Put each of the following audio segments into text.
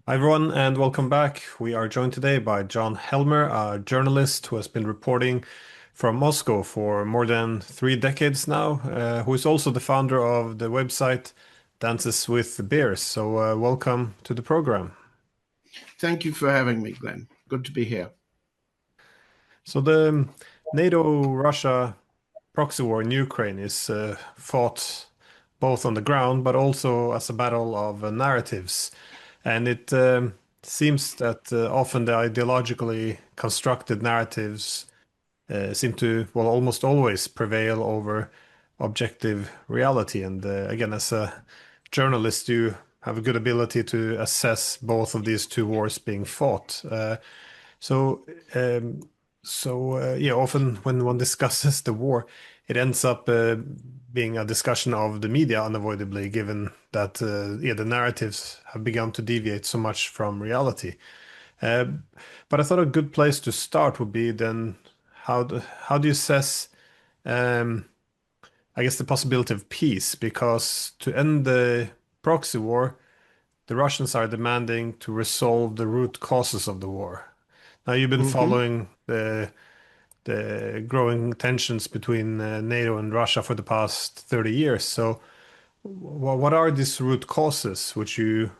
Hi everyone, and welcome back. We are joined today by John Helmer, a journalist who has been reporting from Moscow for more than 3 decades now, who is also the founder of the website Dances with Bears. So, welcome to the program. Thank you for having me, Glenn. Good to be here. So, the NATO-Russia proxy war in Ukraine is fought both on the ground but also as a battle of narratives. And it seems that often the ideologically constructed narratives seem to, well, almost always prevail over objective reality. And again, as a journalist, you have a good ability to assess both of these two wars being fought. So, um, yeah, often when one discusses the war, it ends up being a discussion of the media unavoidably, given that yeah, the narratives have begun to deviate so much from reality. Uh, but I thought a good place to start would be then how do you assess, um, I guess, the possibility of peace? Because to end the proxy war, the Russians are demanding to resolve the root causes of the war. Now, you've been hmm following the growing tensions between NATO and Russia for the past 30 years. So, what are these root causes which you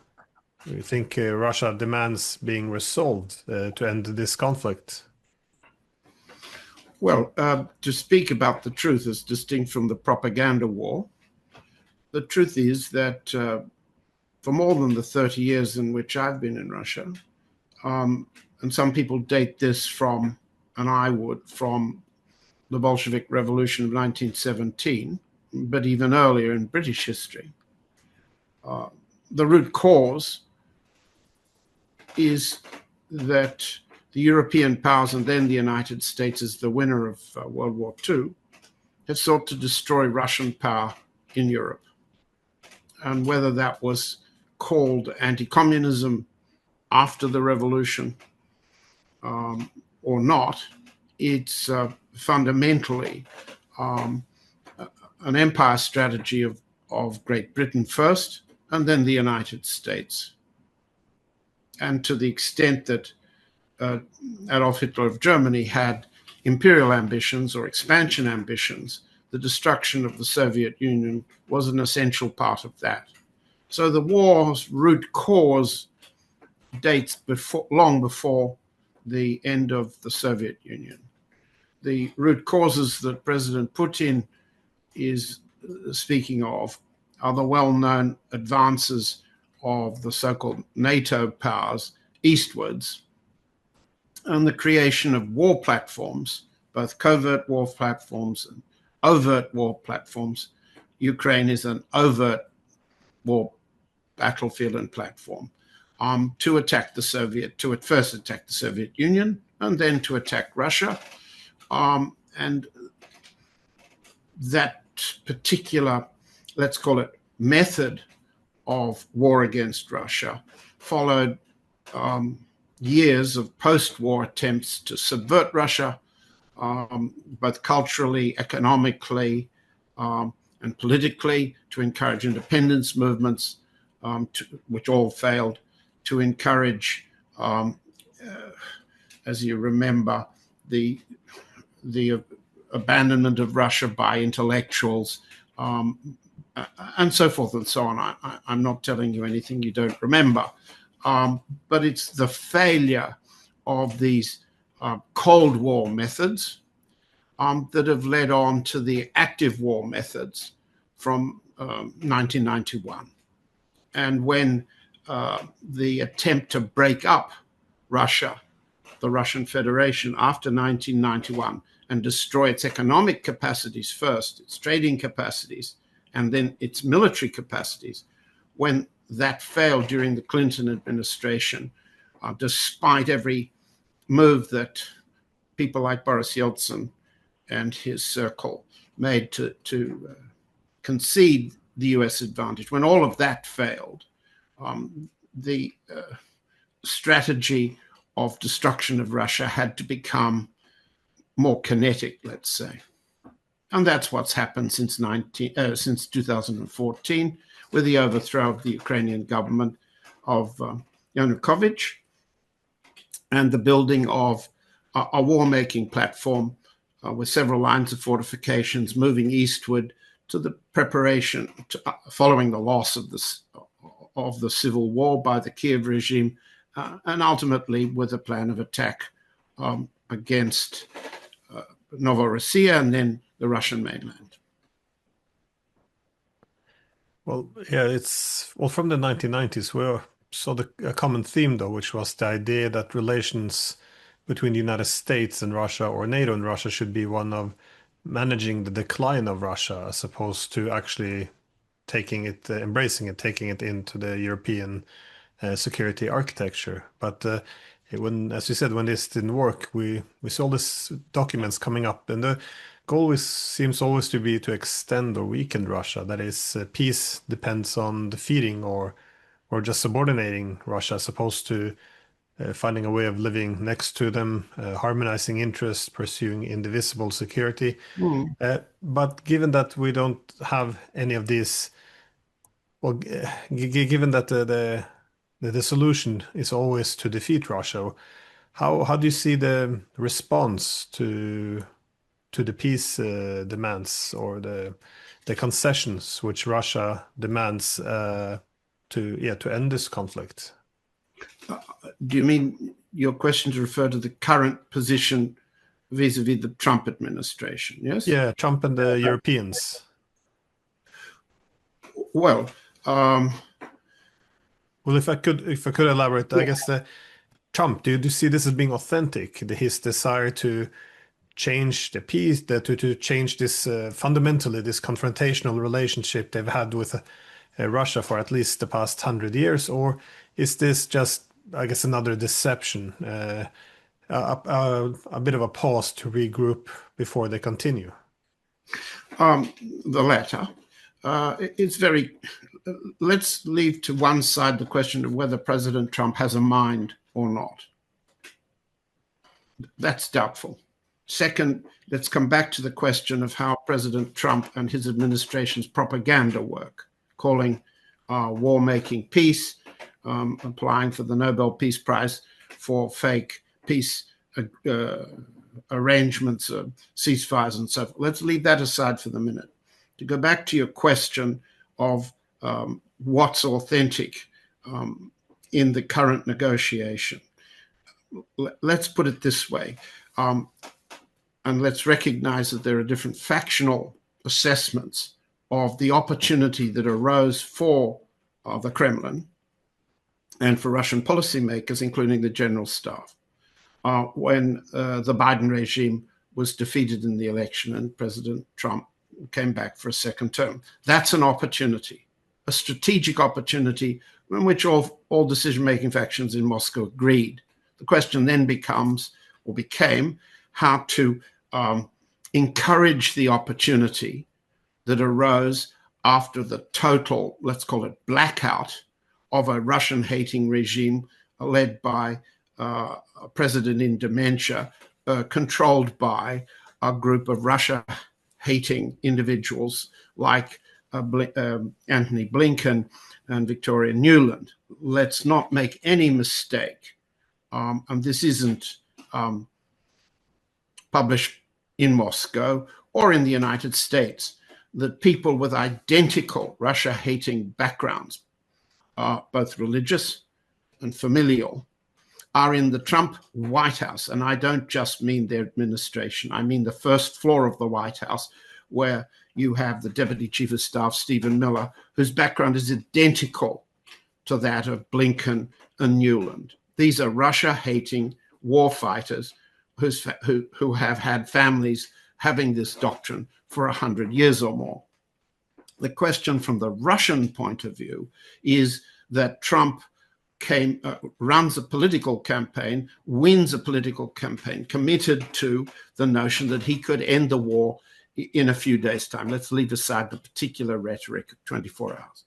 think Russia demands being resolved to end this conflict? Well, to speak about the truth as distinct from the propaganda war, the truth is that for more than the 30 years in which I've been in Russia, and some people date this from, and I would, from the Bolshevik Revolution of 1917, but even earlier in British history, uh, the root cause is that the European powers and then the United States as the winner of World War II have sought to destroy Russian power in Europe. And whether that was called anti-communism after the revolution or not, it's fundamentally um, an empire strategy of Great Britain first and then the United States. And to the extent that uh, Adolf Hitler of Germany had imperial ambitions or expansion ambitions, the destruction of the Soviet Union was an essential part of that. So the war's root cause dates long before the end of the Soviet Union. The root causes that President Putin is speaking of are the well-known advances of the so-called NATO powers eastwards and the creation of war platforms, both covert war platforms and overt war platforms. Ukraine is an overt war battlefield and platform to attack the to at first attack the Soviet Union and then to attack Russia. And that particular, let's call it, method of war against Russia followed years of post-war attempts to subvert Russia, both culturally, economically, and politically, to encourage independence movements, which all failed, to encourage, as you remember, the abandonment of Russia by intellectuals, and so forth and so on. I'm not telling you anything you don't remember. But it's the failure of these Cold War methods that have led on to the active war methods from 1991. And when the attempt to break up Russia, the Russian Federation, after 1991 and destroy its economic capacities first, its trading capacities, and then its military capacities, when that failed during the Clinton administration, despite every move that people like Boris Yeltsin and his circle made to concede the US advantage. When all of that failed, the strategy of destruction of Russia had to become more kinetic, let's say. And that's what's happened since 2014 with the overthrow of the Ukrainian government of Yanukovych, and the building of a war-making platform with several lines of fortifications moving eastward to the preparation following the loss of the civil war by the Kiev regime, and ultimately with a plan of attack against Novorossiya and then the Russian mainland. Well, yeah, from the 1990s, we saw a common theme, though, which was the idea that relations between the United States and Russia, or NATO and Russia, should be one of managing the decline of Russia as opposed to actually embracing it, taking it into the European security architecture. But as you said, when this didn't work, we saw these documents coming up, and the goal seems always to be to extend or weaken Russia. That is, peace depends on defeating or just subordinating Russia, as opposed to finding a way of living next to them, harmonizing interests, pursuing indivisible security. Mm. But given that we don't have any of these, well, given that the solution is always to defeat Russia, how do you see the response to the peace demands or the concessions which Russia demands to end this conflict? Do you mean your question to refer to the current position vis-a-vis the Trump administration? Yes. Yeah, Trump and the Europeans. Well, Well, if I could elaborate, I guess Trump. Do you see this as being authentic? His desire to change the peace, to change this fundamentally this confrontational relationship they've had with Russia for at least the past 100 years, or is this just, I guess, another deception, a bit of a pause to regroup before they continue? the latter. It's very. Let's leave to one side the question of whether President Trump has a mind or not. That's doubtful. Second, let's come back to the question of how President Trump and his administration's propaganda work, calling war making peace, applying for the Nobel Peace Prize for fake peace arrangements, ceasefires, and so forth. Let's leave that aside for the minute. To go back to your question of what's authentic in the current negotiation, let's put it this way, and let's recognize that there are different factional assessments of the opportunity that arose for the Kremlin and for Russian policymakers, including the general staff, when the Biden regime was defeated in the election and President Trump came back for a second term. That's an opportunity, a strategic opportunity in which all decision-making factions in Moscow agreed. The question then became how to encourage the opportunity that arose after the total, let's call it, blackout of a Russian-hating regime led by a president in dementia, controlled by a group of Russia-hating individuals like Anthony Blinken and Victoria Nuland. Let's not make any mistake, and this isn't published in Moscow or in the United States, that people with identical Russia-hating backgrounds, both religious and familial, are in the Trump White House. And I don't just mean their administration. I mean the first floor of the White House, where you have the Deputy Chief of Staff, Stephen Miller, whose background is identical to that of Blinken and Nuland. These are Russia-hating war fighters who have had families having this doctrine for 100 years or more. The question from the Russian point of view is that Trump runs a political campaign, wins a political campaign, committed to the notion that he could end the war in a few days' time. Let's leave aside the particular rhetoric of 24 hours.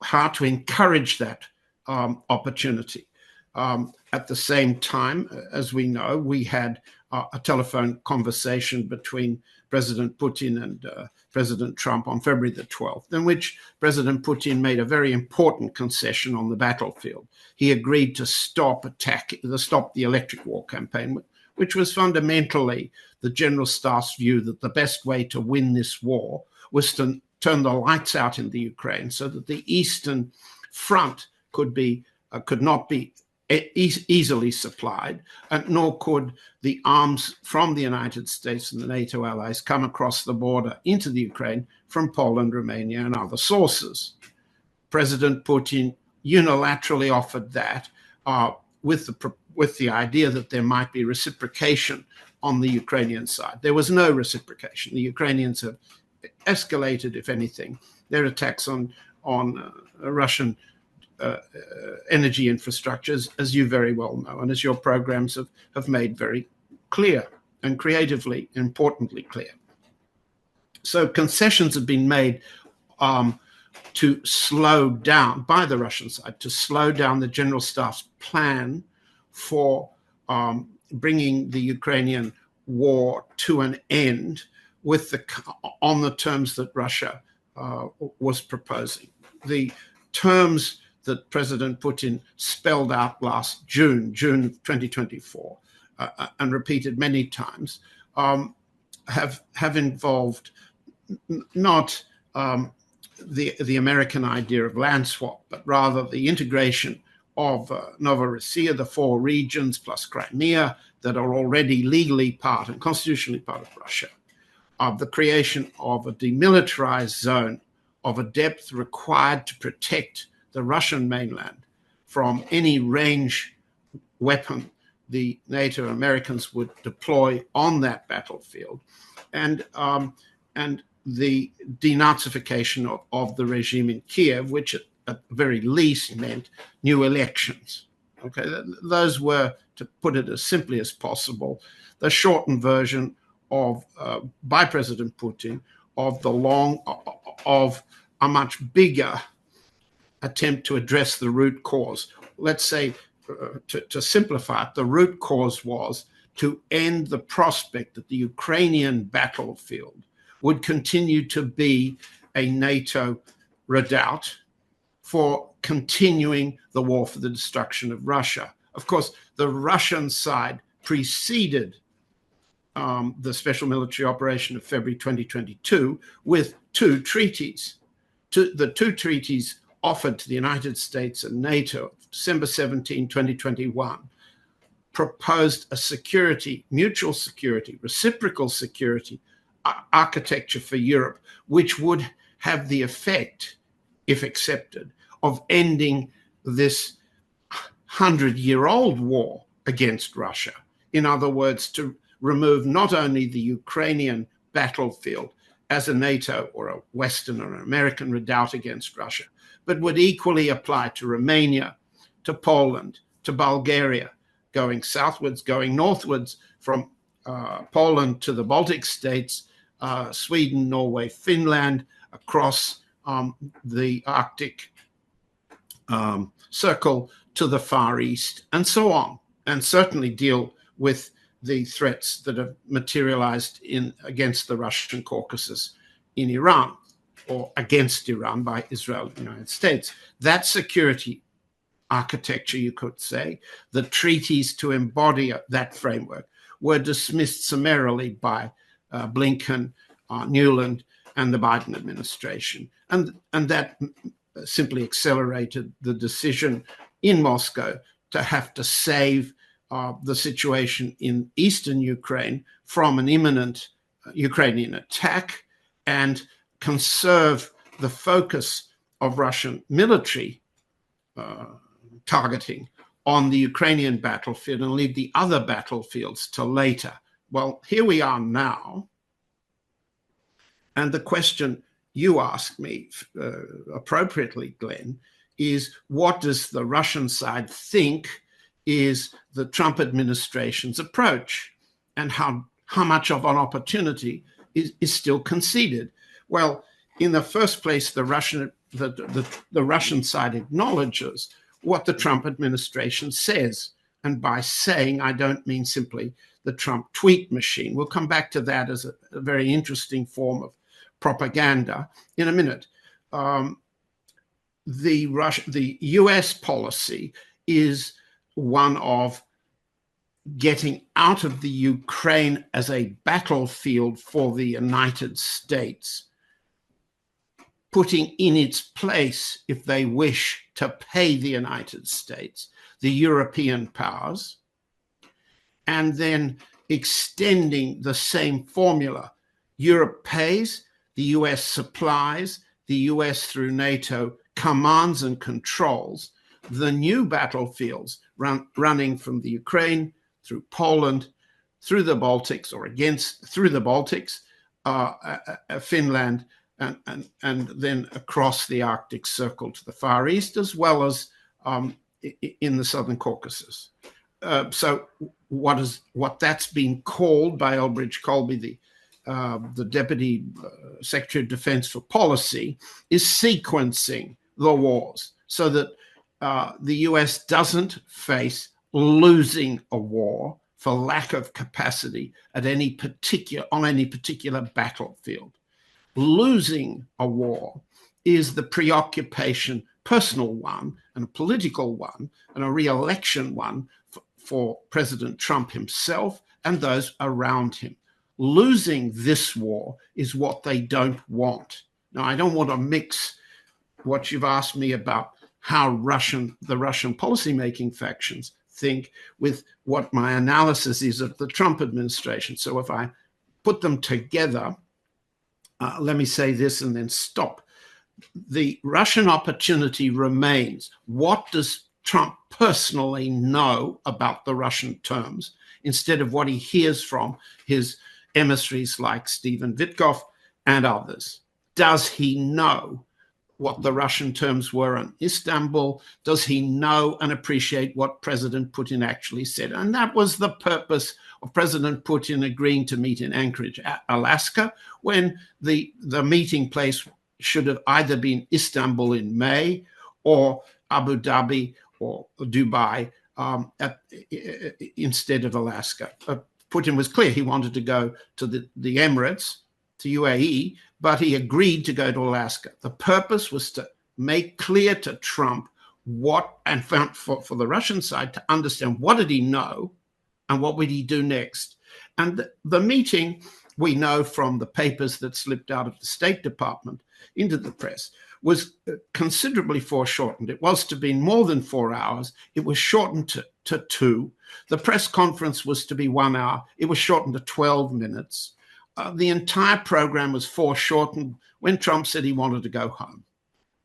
How to encourage that opportunity. At the same time, as we know, we had a telephone conversation between President Putin and President Trump on February the 12th, in which President Putin made a very important concession on the battlefield. He agreed to stop the electric war campaign, which was fundamentally the General Staff's view that the best way to win this war was to turn the lights out in the Ukraine so that the Eastern Front could not be easily supplied, nor could the arms from the United States and the NATO allies come across the border into the Ukraine from Poland, Romania, and other sources. President Putin unilaterally offered that with the idea that there might be reciprocation on the Ukrainian side. There was no reciprocation. The Ukrainians have escalated, if anything, their attacks on Russian energy infrastructures, as you very well know, and as your programs have made very clear and creatively, importantly clear. So concessions have been made to slow down, by the Russian side, to slow down the General Staff's plan for bringing the Ukrainian war to an end on the terms that Russia was proposing. The terms that President Putin spelled out last June of 2024, and repeated many times, have involved not the American idea of land swap, but rather the integration of Novorossiya, the 4 regions plus Crimea that are already legally part and constitutionally part of Russia, of the creation of a demilitarized zone of a depth required to protect the Russian mainland from any range weapon the NATO Americans would deploy on that battlefield, and the denazification of the regime in Kiev, which at the very least meant new elections. Okay, those were, to put it as simply as possible, the shortened version of by President Putin of a much bigger attempt to address the root cause. Let's say, to simplify it, the root cause was to end the prospect that the Ukrainian battlefield would continue to be a NATO redoubt for continuing the war for the destruction of Russia. Of course, the Russian side preceded the special military operation of February 2022 with 2 treaties. The 2 treaties offered to the United States and NATO, December 17, 2021, proposed a security, mutual security, reciprocal security architecture for Europe, which would have the effect, if accepted, of ending this 100-year-old war against Russia. In other words, to remove not only the Ukrainian battlefield as a NATO or a Western or an American redoubt against Russia, but would equally apply to Romania, to Poland, to Bulgaria, going southwards, going northwards from Poland to the Baltic states, Sweden, Norway, Finland, across the Arctic Circle to the Far East, and so on, and certainly deal with the threats that have materialized against the Russian Caucasus in Iran, or against Iran by Israel and the United States. That security architecture, you could say, the treaties to embody that framework, were dismissed summarily by Blinken, Newland, and the Biden administration. And that simply accelerated the decision in Moscow to have to save the situation in eastern Ukraine from an imminent Ukrainian attack and conserve the focus of Russian military targeting on the Ukrainian battlefield and leave the other battlefields to later. Well, here we are now. And the question you asked me appropriately, Glenn, is what does the Russian side think is the Trump administration's approach, and how much of an opportunity is still conceded? Well, in the first place, the Russian side acknowledges what the Trump administration says And by saying, I don't mean simply the Trump tweet machine. We'll come back to that as a very interesting form of propaganda in a minute. The US policy is one of getting out of the Ukraine as a battlefield for the United States, putting in its place, if they wish to pay the United States, the European powers, and then extending the same formula. Europe pays, the US supplies, the US through NATO commands and controls the new battlefields running from the Ukraine through Poland, through the Baltics, or through the Baltics, Finland, and then across the Arctic Circle to the Far East, as well as in the Southern Caucasus. So what that's been called by Elbridge Colby, the Deputy Secretary of Defense for Policy, is sequencing the wars so that the US doesn't face losing a war for lack of capacity on any particular battlefield. Losing a war is the preoccupation, personal one and a political one and a re-election one for President Trump himself and those around him. Losing this war is what they don't want. Now, I don't want to mix what you've asked me about how the Russian policymaking factions think with what my analysis is of the Trump administration. So if I put them together, let me say this and then stop. The Russian opportunity remains. What does Trump personally know about the Russian terms instead of what he hears from his emissaries like Stephen Witkoff and others? Does he know what the Russian terms were in Istanbul? Does he know and appreciate what President Putin actually said? And that was the purpose of President Putin agreeing to meet in Anchorage, Alaska, when the meeting place should have either been Istanbul in May or Abu Dhabi or Dubai instead of Alaska. Putin was clear he wanted to go to the Emirates, to UAE, but he agreed to go to Alaska. The purpose was to make clear to Trump and for the Russian side to understand what did he know and what would he do next. And the meeting, we know from the papers that slipped out of the State Department into the press, was considerably foreshortened. It was to be more than 4 hours. It was shortened to 2. The press conference was to be 1 hour. It was shortened to 12 minutes. The entire program was foreshortened when Trump said he wanted to go home.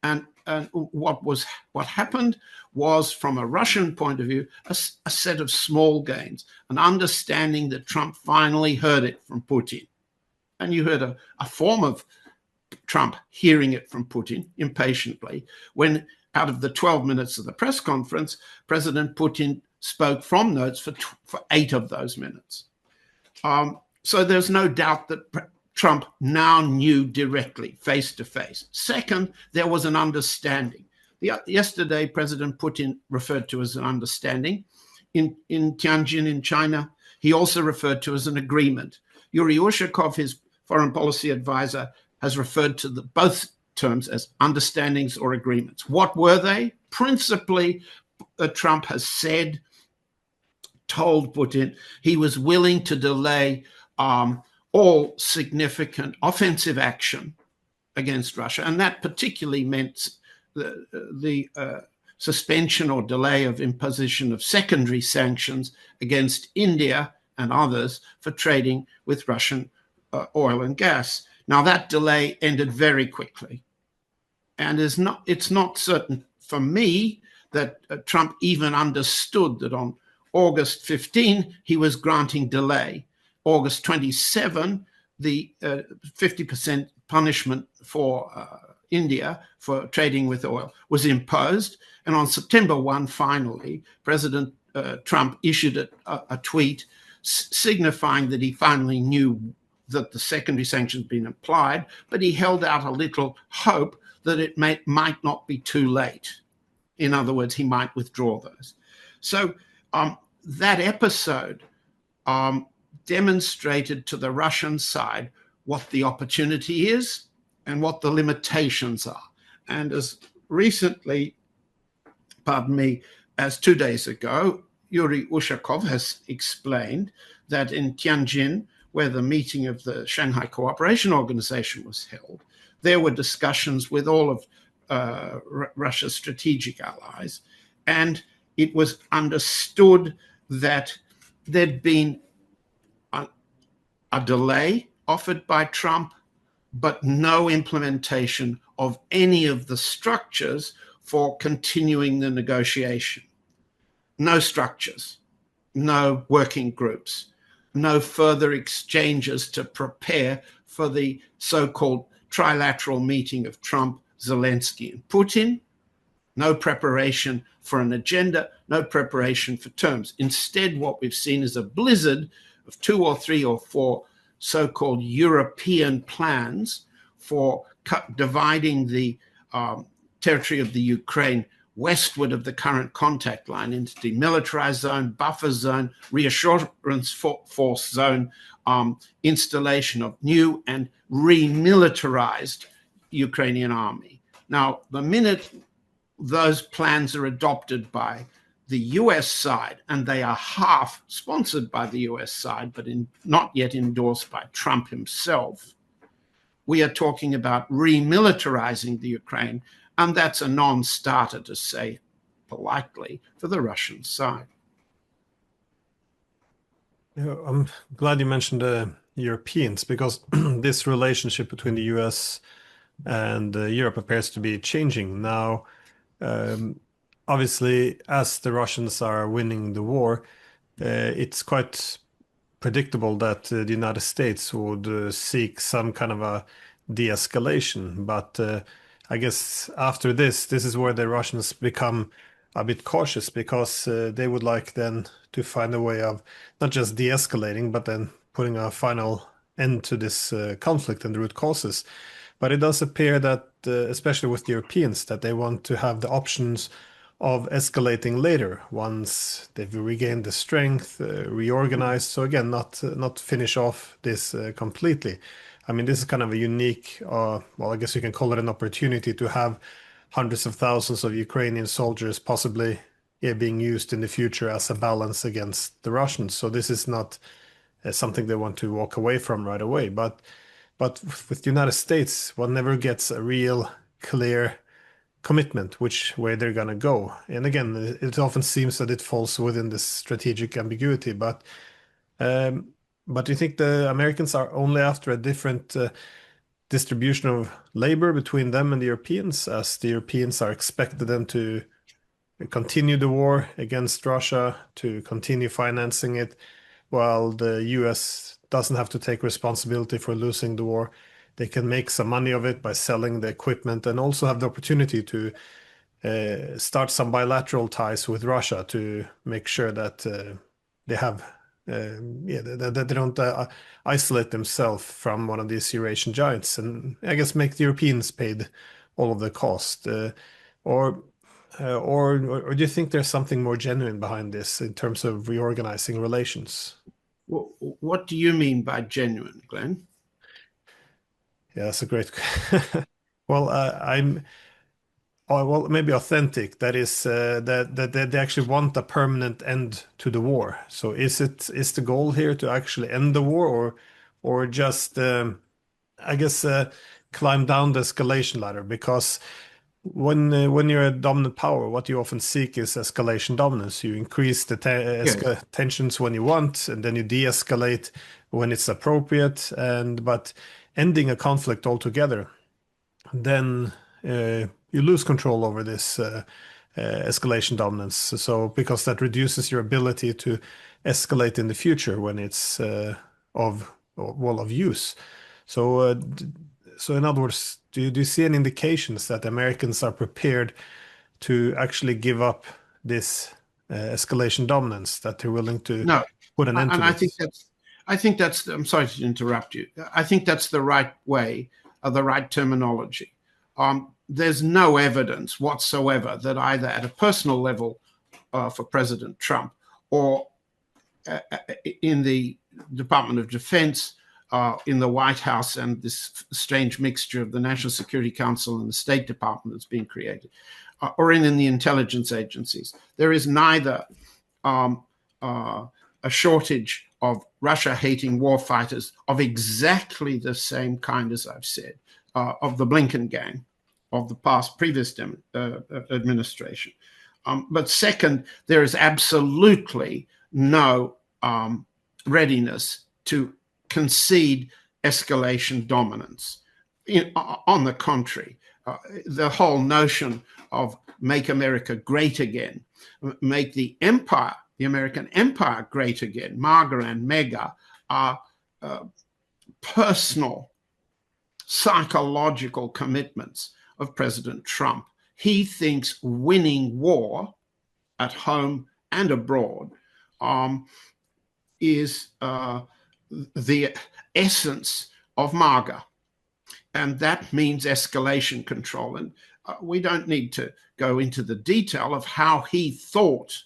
And what happened was, from a Russian point of view, a set of small gains, an understanding that Trump finally heard it from Putin. And you heard a form of Trump hearing it from Putin impatiently when, out of the 12 minutes of the press conference, President Putin spoke from notes for 8 of those minutes. So there's no doubt that Trump now knew directly, face to face. Second, there was an understanding. Yesterday, President Putin referred to as an understanding. In Tianjin, in China, he also referred to as an agreement. Yuri Ushakov, his foreign policy advisor, has referred to both terms as understandings or agreements. What were they? Principally, Trump has told Putin he was willing to delay all significant offensive action against Russia. And that particularly meant the suspension or delay of imposition of secondary sanctions against India and others for trading with Russian oil and gas. Now, that delay ended very quickly. And it's not certain for me that Trump even understood that on August 15, he was granting delay. August 27, the 50% punishment for India for trading with oil was imposed. And on September 1, finally, President Trump issued a tweet signifying that he finally knew that the secondary sanctions had been applied, but he held out a little hope that it might not be too late. In other words, he might withdraw those. So that episode demonstrated to the Russian side what the opportunity is and what the limitations are. And as recently, as 2 days ago, Yuri Ushakov has explained that in Tianjin, where the meeting of the Shanghai Cooperation Organization was held, there were discussions with all of Russia's strategic allies, and it was understood that there'd been a delay offered by Trump, but no implementation of any of the structures for continuing the negotiation. No structures, no working groups, no further exchanges to prepare for the so-called trilateral meeting of Trump, Zelensky, and Putin. No preparation for an agenda, no preparation for terms. Instead, what we've seen is a blizzard of 2 or 3 or 4 so-called European plans for dividing the territory of the Ukraine westward of the current contact line into demilitarized zone, buffer zone, reassurance force zone, installation of new and remilitarized Ukrainian army. Now, the minute those plans are adopted by the US side, and they are half sponsored by the US side, but not yet endorsed by Trump himself, we are talking about remilitarizing the Ukraine, and that's a non-starter, to say politely, for the Russian side. Yeah, I'm glad you mentioned the Europeans, because this relationship between the US and Europe appears to be changing now. Obviously, as the Russians are winning the war, it's quite predictable that the United States would seek some kind of a de-escalation. But I guess after this is where the Russians become a bit cautious, because they would like then to find a way of not just de-escalating, but then putting a final end to this conflict and the root causes. But it does appear that, especially with the Europeans, that they want to have the options of escalating later once they've regained the strength, reorganized. So again, not finish off this completely. I mean, this is kind of a unique, well, I guess you can call it an opportunity to have hundreds of thousands of Ukrainian soldiers possibly being used in the future as a balance against the Russians. So this is not something they want to walk away from right away. But with the United States, one never gets a real clear commitment which way they're going to go. And again, it often seems that it falls within this strategic ambiguity. But do you think the Americans are only after a different distribution of labor between them and the Europeans, as the Europeans are expected then to continue the war against Russia, to continue financing it, while the US doesn't have to take responsibility for losing the war? They can make some money of it by selling the equipment, and also have the opportunity to start some bilateral ties with Russia to make sure that they have, that they don't isolate themselves from one of these Eurasian giants, and I guess make the Europeans paid all of the cost. Or do you think there's something more genuine behind this in terms of reorganizing relations? What do you mean by genuine, Glenn? Yeah, that's a great. Well, well, maybe authentic. That is, that they actually want a permanent end to the war. So is the goal here to actually end the war, or just I guess climb down the escalation ladder? Because when you're a dominant power, what you often seek is escalation dominance. You increase the Yes. tensions when you want, and then you de-escalate when it's appropriate. But ending a conflict altogether, then you lose control over this escalation dominance. So because that reduces your ability to escalate in the future when it's of use. So so in other words, do you see any indications that Americans are prepared to actually give up this escalation dominance, that they're willing to No. put an end to And this? I think that's, I'm sorry to interrupt you. I think that's the right way, the right terminology. There's no evidence whatsoever that either at a personal level for President Trump or in the Department of Defense, in the White House, and this strange mixture of the National Security Council and the State Department that's being created, or in the intelligence agencies. There is neither a shortage of Russia-hating warfighters of exactly the same kind as I've said, of the Blinken gang of the previous administration. But second, there is absolutely no readiness to concede escalation dominance. On the contrary, the whole notion of make America great again, make the empire, the American empire great again, MAGA and MEGA, are personal, psychological commitments of President Trump. He thinks winning war at home and abroad is the essence of MAGA. And that means escalation control. And we don't need to go into the detail of how he thought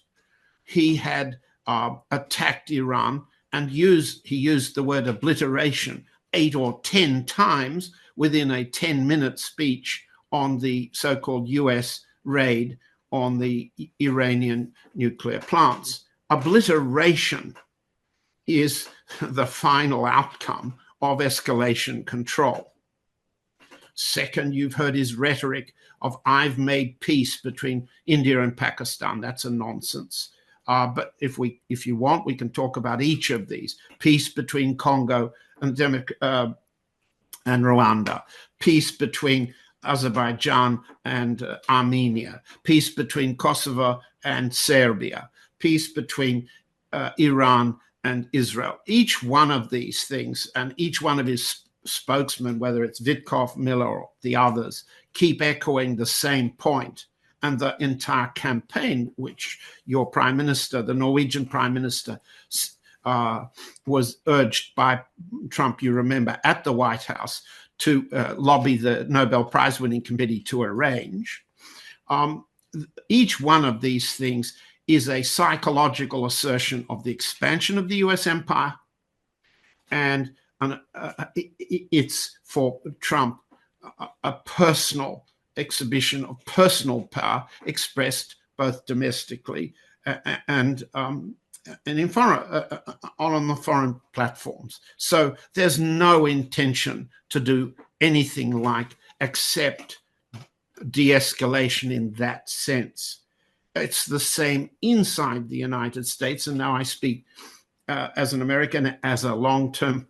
he had attacked Iran, and he used the word obliteration 8 or 10 times within a 10-minute speech on the so-called US raid on the Iranian nuclear plants. Obliteration is the final outcome of escalation control. Second, you've heard his rhetoric of I've made peace between India and Pakistan. That's a nonsense. But if you want, we can talk about each of these. Peace between Congo and Rwanda. Peace between Azerbaijan and Armenia. Peace between Kosovo and Serbia. Peace between Iran and Israel. Each one of these things, and each one of his spokesmen, whether it's Witkoff, Miller, or the others, keep echoing the same point. And the entire campaign, which your prime minister, the Norwegian prime minister, was urged by Trump, you remember, at the White House to lobby the Nobel Prize-winning committee to arrange. Each one of these things is a psychological assertion of the expansion of the US empire, and it's for Trump a personal exhibition of personal power expressed both domestically and in on the foreign platforms. So there's no intention to do anything like accept de-escalation in that sense. It's the same inside the United States, and now I speak as an American, as a long-term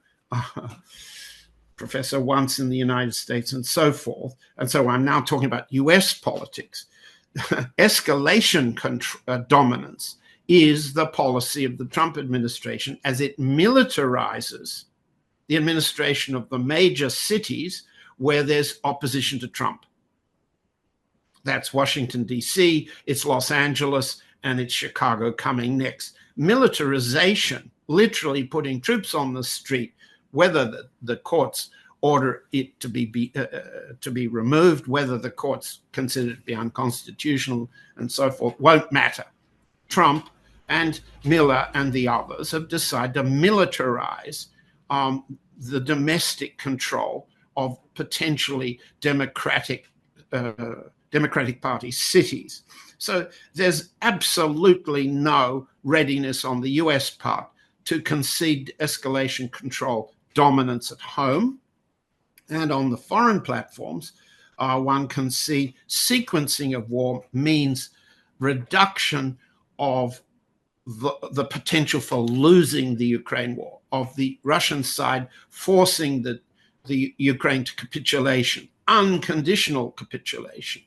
professor once in the United States and so forth. And so I'm now talking about US politics. Escalation dominance is the policy of the Trump administration as it militarizes the administration of the major cities where there's opposition to Trump. That's Washington, D.C., it's Los Angeles, and it's Chicago coming next. Militarization, literally putting troops on the street, whether the courts order it to be removed, whether the courts consider it to be unconstitutional, and so forth, won't matter. Trump and Miller and the others have decided to militarize the domestic control of potentially Democratic Party cities. So there's absolutely no readiness on the US part to concede escalation control dominance at home. And on the foreign platforms, one can see sequencing of war means reduction of the potential for losing the Ukraine war, of the Russian side forcing the Ukraine to capitulation, unconditional capitulation,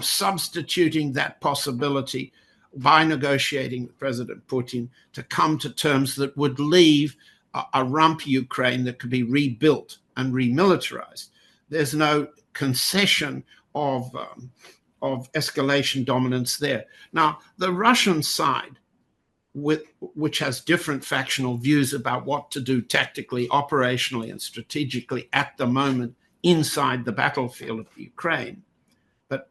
substituting that possibility by negotiating with President Putin to come to terms that would leave a rump Ukraine that could be rebuilt and remilitarized. There's no concession of escalation dominance there. Now, the Russian side, which has different factional views about what to do tactically, operationally, and strategically at the moment inside the battlefield of Ukraine, but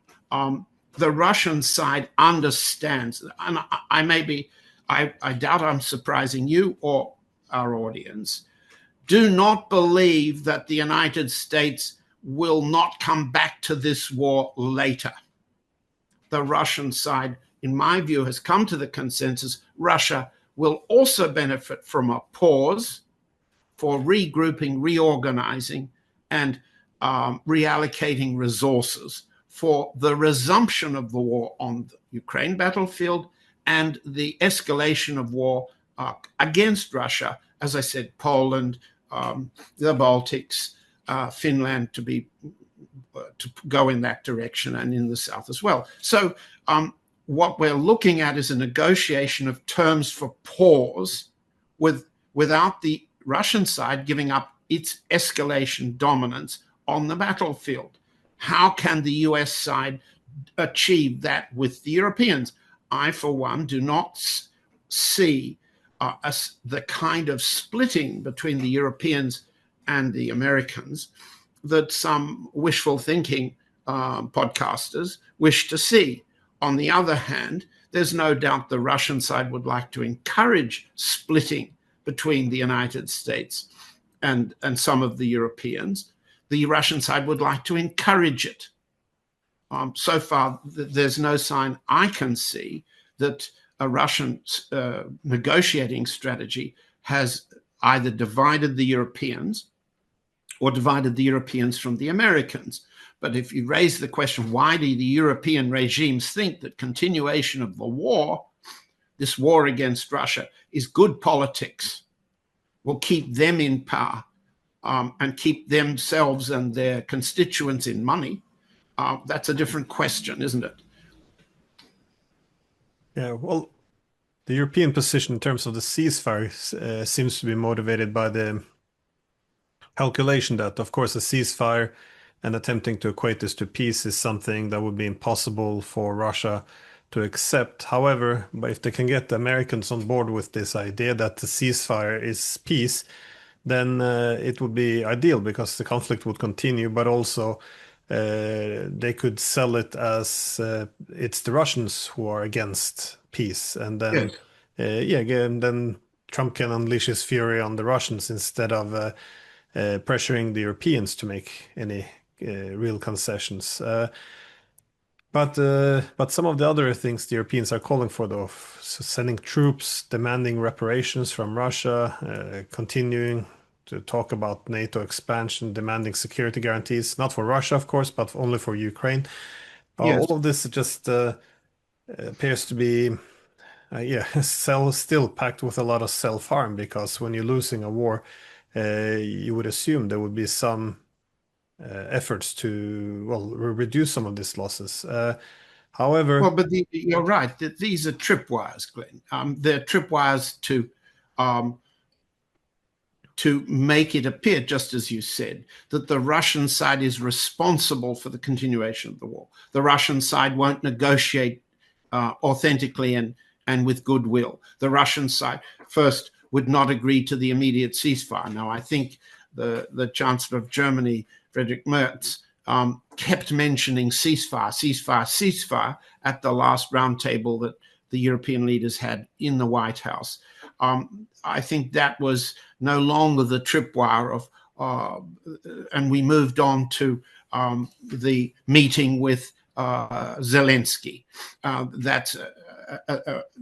the Russian side understands, and I may be I doubt I'm surprising you or our audience, do not believe that the United States will not come back to this war later. The Russian side, in my view, has come to the consensus Russia will also benefit from a pause for regrouping, reorganizing, and reallocating resources for the resumption of the war on the Ukraine battlefield and the escalation of war against Russia, as I said, Poland, the Baltics, Finland to go in that direction, and in the south as well. So what we're looking at is a negotiation of terms for pause without the Russian side giving up its escalation dominance on the battlefield. How can the US side achieve that with the Europeans? I, for one, do not see the kind of splitting between the Europeans and the Americans that some wishful thinking podcasters wish to see. On the other hand, there's no doubt the Russian side would like to encourage splitting between the United States and some of the Europeans. The Russian side would like to encourage it. So far, there's no sign I can see that a Russian negotiating strategy has either divided the Europeans or divided the Europeans from the Americans. But if you raise the question, why do the European regimes think that continuation of the war, this war against Russia, is good politics, will keep them in power and keep themselves and their constituents in money, that's a different question, isn't it? Yeah, well, the European position in terms of the ceasefire seems to be motivated by the calculation that, of course, a ceasefire and attempting to equate this to peace is something that would be impossible for Russia to accept. However, if they can get the Americans on board with this idea that the ceasefire is peace, then it would be ideal because the conflict would continue, but also they could sell it as it's the Russians who are against peace. And then, yes. Again, then Trump can unleash his fury on the Russians instead of pressuring the Europeans to make any real concessions. But some of the other things the Europeans are calling for, though, so sending troops, demanding reparations from Russia, continuing to talk about NATO expansion, demanding security guarantees, not for Russia, of course, but only for Ukraine. All Yes. of this just appears to be, still packed with a lot of self-harm, because when you're losing a war, you would assume there would be some efforts to, reduce some of these losses. However, but you're right. These are tripwires, Glenn. They're tripwires to make it appear, just as you said, that the Russian side is responsible for the continuation of the war. The Russian side won't negotiate authentically and with goodwill. The Russian side, first, would not agree to the immediate ceasefire. Now, I think the Chancellor of Germany, Friedrich Merz, kept mentioning ceasefire at the last roundtable that the European leaders had in the White House. I think that was no longer the tripwire of, and we moved on to the meeting with Zelensky. That's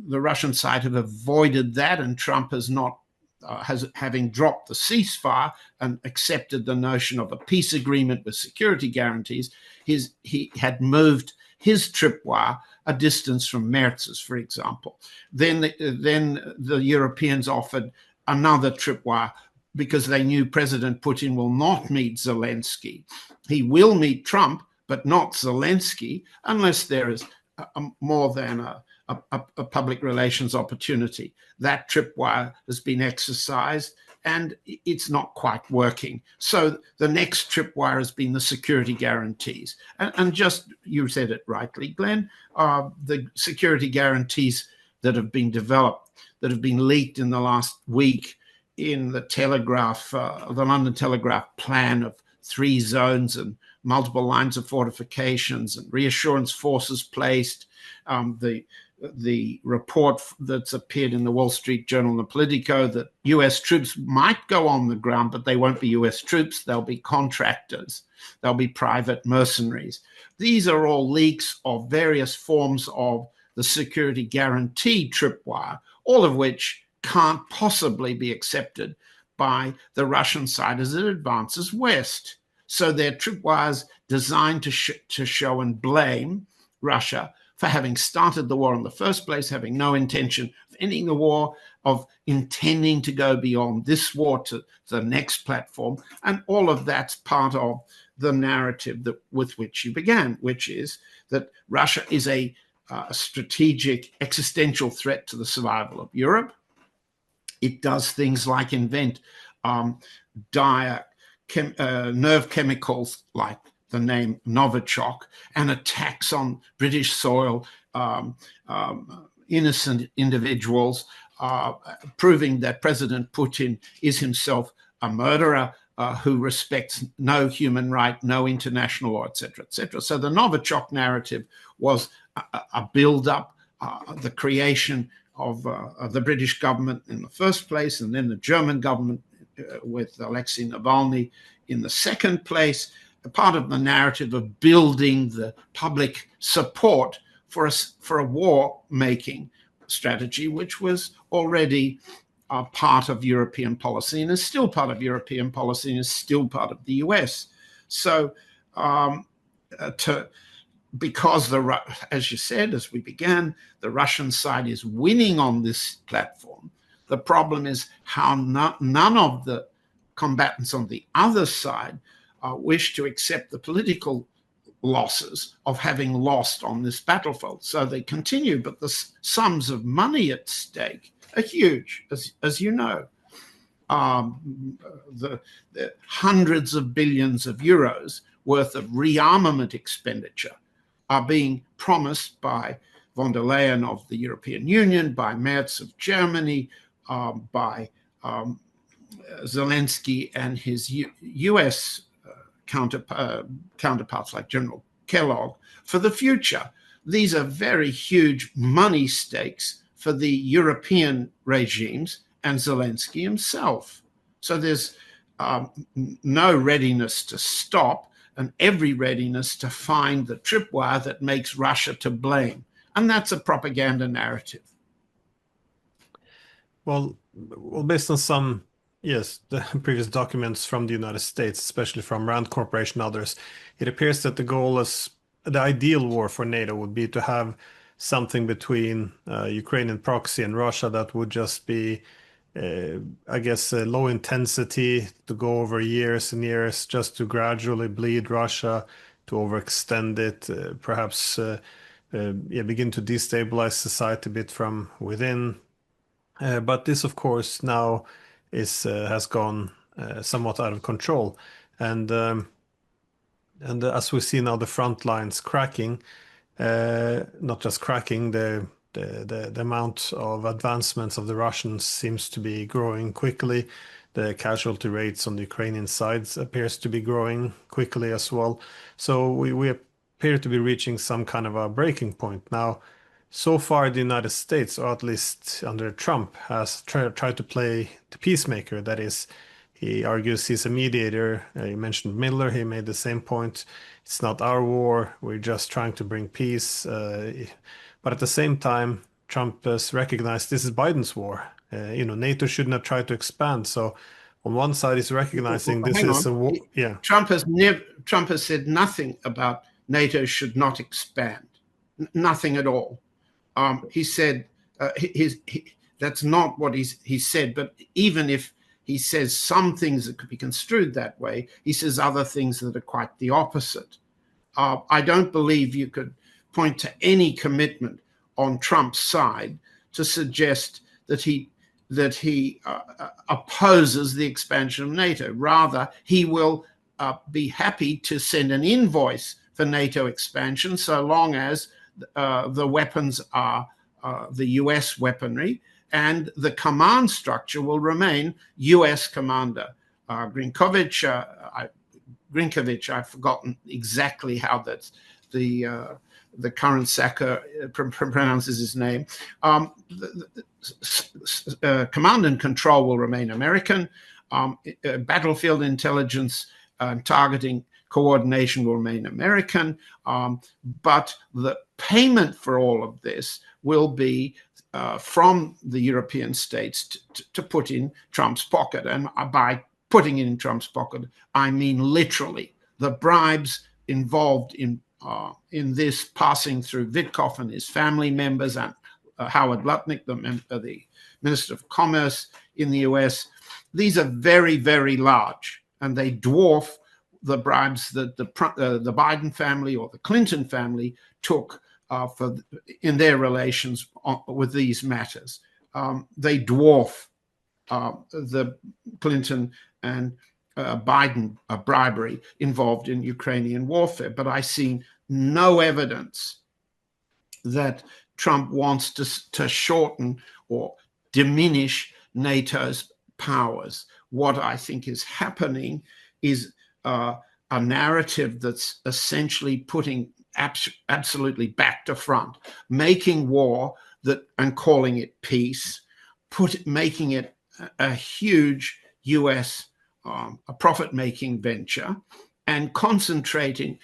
the Russian side have avoided that, and Trump has not. Having dropped the ceasefire and accepted the notion of a peace agreement with security guarantees, he had moved his tripwire a distance from Merz's, for example. Then the Europeans offered another tripwire because they knew President Putin will not meet Zelensky. He will meet Trump, but not Zelensky, unless there is more than a public relations opportunity. That tripwire has been exercised and it's not quite working. So the next tripwire has been the security guarantees. And just, you said it rightly, Glenn, the security guarantees that have been developed, that have been leaked in the last week in the Telegraph, the London Telegraph plan of 3 zones and multiple lines of fortifications and reassurance forces placed, the the report that's appeared in the Wall Street Journal and the Politico that US troops might go on the ground, but they won't be US troops. They'll be contractors. They'll be private mercenaries. These are all leaks of various forms of the security guarantee tripwire, all of which can't possibly be accepted by the Russian side as it advances west. So they're tripwires designed to show and blame Russia for having started the war in the first place, having no intention of ending the war, of intending to go beyond this war to the next platform. And all of that's part of the narrative with which you began, which is that Russia is a strategic existential threat to the survival of Europe. It does things like invent dire nerve chemicals like the name Novichok, and attacks on British soil, innocent individuals, proving that President Putin is himself a murderer who respects no human right, no international law, etc., etc. So the Novichok narrative was a build-up, the creation of the British government in the first place, and then the German government with Alexei Navalny in the second place, a part of the narrative of building the public support for a war-making strategy, which was already part of European policy and is still part of European policy and is still part of the US. So because as you said, as we began, the Russian side is winning on this platform. The problem is how none of the combatants on the other side wish to accept the political losses of having lost on this battlefield. So they continue, but the sums of money at stake are huge, as you know. The hundreds of billions of euros worth of rearmament expenditure are being promised by von der Leyen of the European Union, by Merz of Germany, by Zelensky and his US counterparts like General Kellogg for the future. These are very huge money stakes for the European regimes and Zelensky himself. So there's no readiness to stop and every readiness to find the tripwire that makes Russia to blame. And that's a propaganda narrative. Well, based on some, yes, the previous documents from the United States, especially from Rand Corporation and others, it appears that the goal is the ideal war for NATO would be to have something between Ukrainian proxy and Russia that would just be, I guess, low intensity to go over years and years, just to gradually bleed Russia, to overextend it, perhaps begin to destabilize society a bit from within. But this, of course, now has gone somewhat out of control, and as we see now, the front lines cracking, not just cracking, the amount of advancements of the Russians seems to be growing quickly. The casualty rates on the Ukrainian side appears to be growing quickly as well. So we appear to be reaching some kind of a breaking point now. So far, the United States, or at least under Trump, has tried to play the peacemaker. That is, he argues he's a mediator. You mentioned Miller. He made the same point. It's not our war. We're just trying to bring peace. But at the same time, Trump has recognized this is Biden's war. NATO shouldn't have tried to expand. So on one side, he's recognizing this is a war. Yeah. Trump has said nothing about NATO should not expand. Nothing at all. He said that's not what he said. But even if he says some things that could be construed that way, he says other things that are quite the opposite. I don't believe you could point to any commitment on Trump's side to suggest that he opposes the expansion of NATO. Rather, he will be happy to send an invoice for NATO expansion so long as the weapons are the US weaponry, and the command structure will remain US commander. Grinkovich, I've forgotten exactly how that's the the current Sacker pronounces his name. Command and control will remain American. Battlefield intelligence and targeting coordination will remain American. But the payment for all of this will be from the European states to put in Trump's pocket. And by putting it in Trump's pocket, I mean literally. The bribes involved in this passing through Witkoff and his family members, and Howard Lutnick, the Minister of Commerce in the US. These are very, very large, and they dwarf the bribes that the Biden family or the Clinton family took in their relations with these matters. They dwarf the Clinton and Biden bribery involved in Ukrainian warfare. But I see no evidence that Trump wants to shorten or diminish NATO's powers. What I think is happening is a narrative that's essentially putting absolutely back to front, making war and calling it peace, making it a huge US a profit-making venture, and concentrating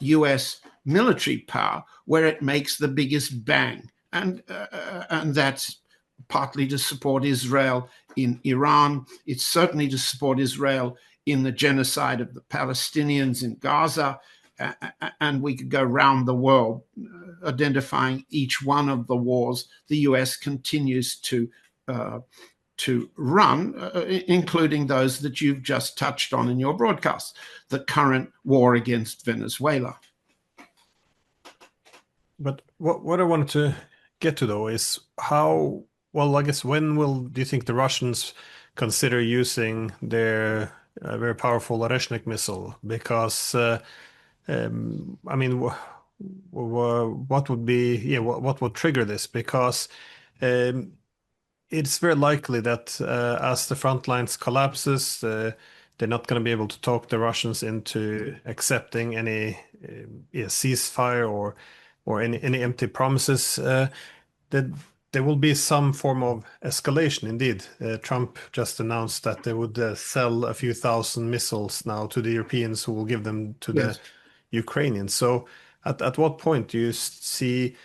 US military power where it makes the biggest bang. And that's partly to support Israel in Iran. It's certainly to support Israel in the genocide of the Palestinians in Gaza. And we could go round the world identifying each one of the wars the US continues to run, including those that you've just touched on in your broadcast, the current war against Venezuela. But what I wanted to get to, though, is how, well, I guess when do you think the Russians consider using their very powerful Oreshnik missile? Because, I mean, what would be, what would trigger this? Because it's very likely that as the front lines collapses, they're not going to be able to talk the Russians into accepting any ceasefire or any empty promises. That there will be some form of escalation. Indeed, Trump just announced that they would sell a few thousand missiles now to the Europeans, who will give them to the Ukrainians. So, at what point do you see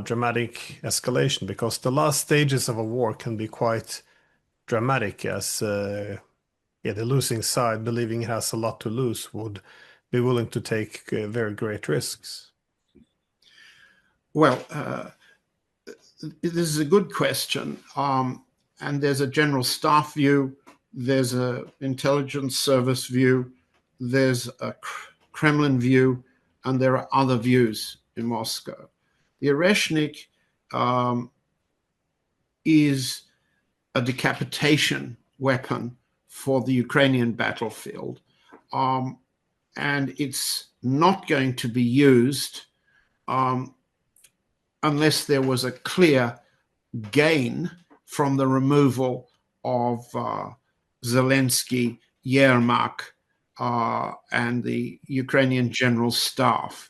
dramatic escalation? Because the last stages of a war can be quite dramatic, as the losing side, believing it has a lot to lose, would be willing to take very great risks. Well, this is a good question. And there's a general staff view, there's an intelligence service view, there's a Kremlin view, and there are other views in Moscow. The Oreshnik is a decapitation weapon for the Ukrainian battlefield, and it's not going to be used unless there was a clear gain from the removal of Zelensky, Yermak, and the Ukrainian General Staff.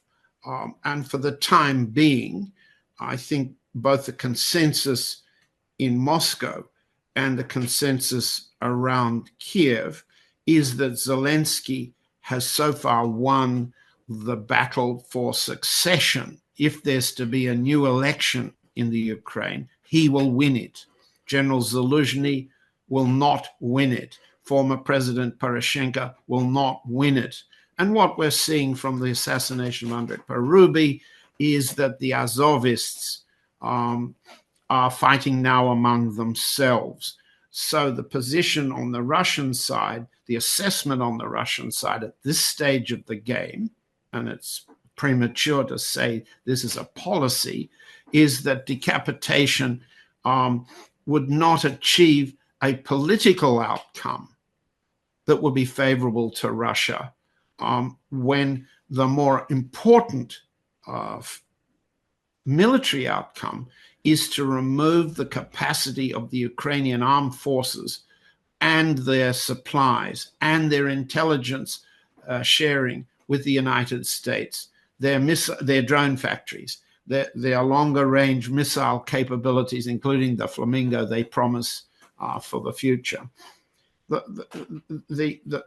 And for the time being, I think both the consensus in Moscow and the consensus around Kiev is that Zelensky has so far won the battle for succession. If there's to be a new election in the Ukraine, he will win it. General Zaluzhny will not win it. Former President Poroshenko will not win it. And what we're seeing from the assassination of Andrei Parubi is that the Azovists are fighting now among themselves. So the position on the Russian side, the assessment on the Russian side at this stage of the game, and it's premature to say this is a policy, is that decapitation would not achieve a political outcome that would be favorable to Russia, when the more important military outcome is to remove the capacity of the Ukrainian armed forces and their supplies and their intelligence sharing with the United States. their drone factories, their longer range missile capabilities, including the Flamingo they promise for the future. The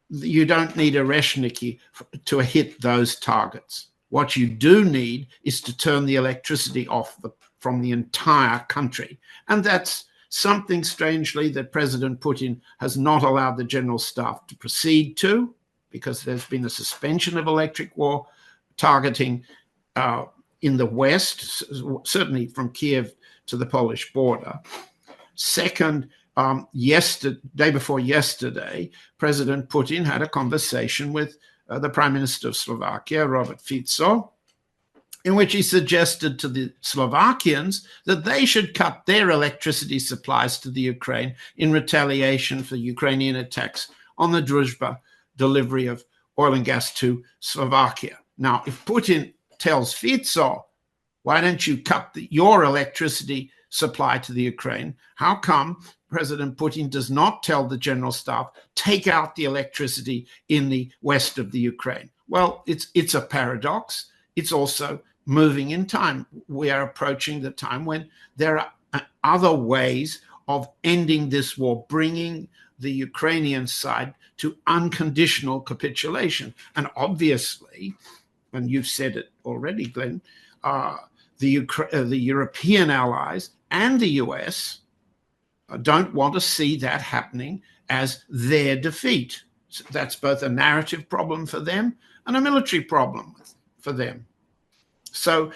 you don't need a Reshniki to hit those targets. What you do need is to turn the electricity off from the entire country. And that's something, strangely, that President Putin has not allowed the general staff to proceed to, because there's been a suspension of electric war targeting in the West, certainly from Kiev to the Polish border. Second, day before yesterday, President Putin had a conversation with the Prime Minister of Slovakia, Robert Fico, in which he suggested to the Slovakians that they should cut their electricity supplies to the Ukraine in retaliation for Ukrainian attacks on the Druzhba delivery of oil and gas to Slovakia. Now, if Putin tells Fico, why don't you cut your electricity supply to the Ukraine, how come President Putin does not tell the general staff, take out the electricity in the west of the Ukraine? Well, it's a paradox. It's also moving in time. We are approaching the time when there are other ways of ending this war, bringing the Ukrainian side to unconditional capitulation. And obviously, and you've said it already, Glenn, the European allies and the US don't want to see that happening as their defeat. So that's both a narrative problem for them and a military problem for them. So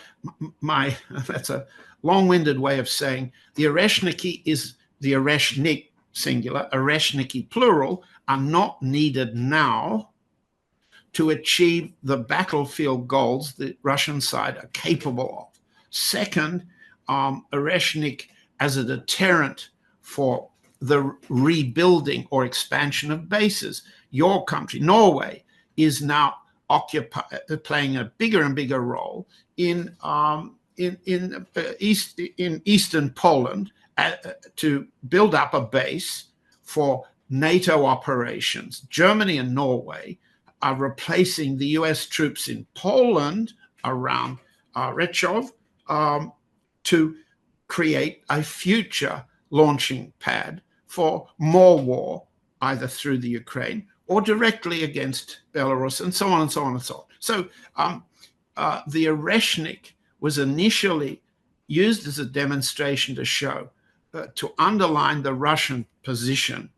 that's a long-winded way of saying the Oreshniki is the Oreshnik singular, Oreshniki plural, are not needed now to achieve the battlefield goals the Russian side are capable of. Second, Oreshnik as a deterrent for the rebuilding or expansion of bases. Your country, Norway, is now playing a bigger and bigger role in eastern Poland to build up a base for NATO operations. Germany and Norway are replacing the US troops in Poland around Rechov to create a future launching pad for more war, either through the Ukraine or directly against Belarus, and so on and so on and so on. So the Oreshnik was initially used as a demonstration to show, to underline the Russian position.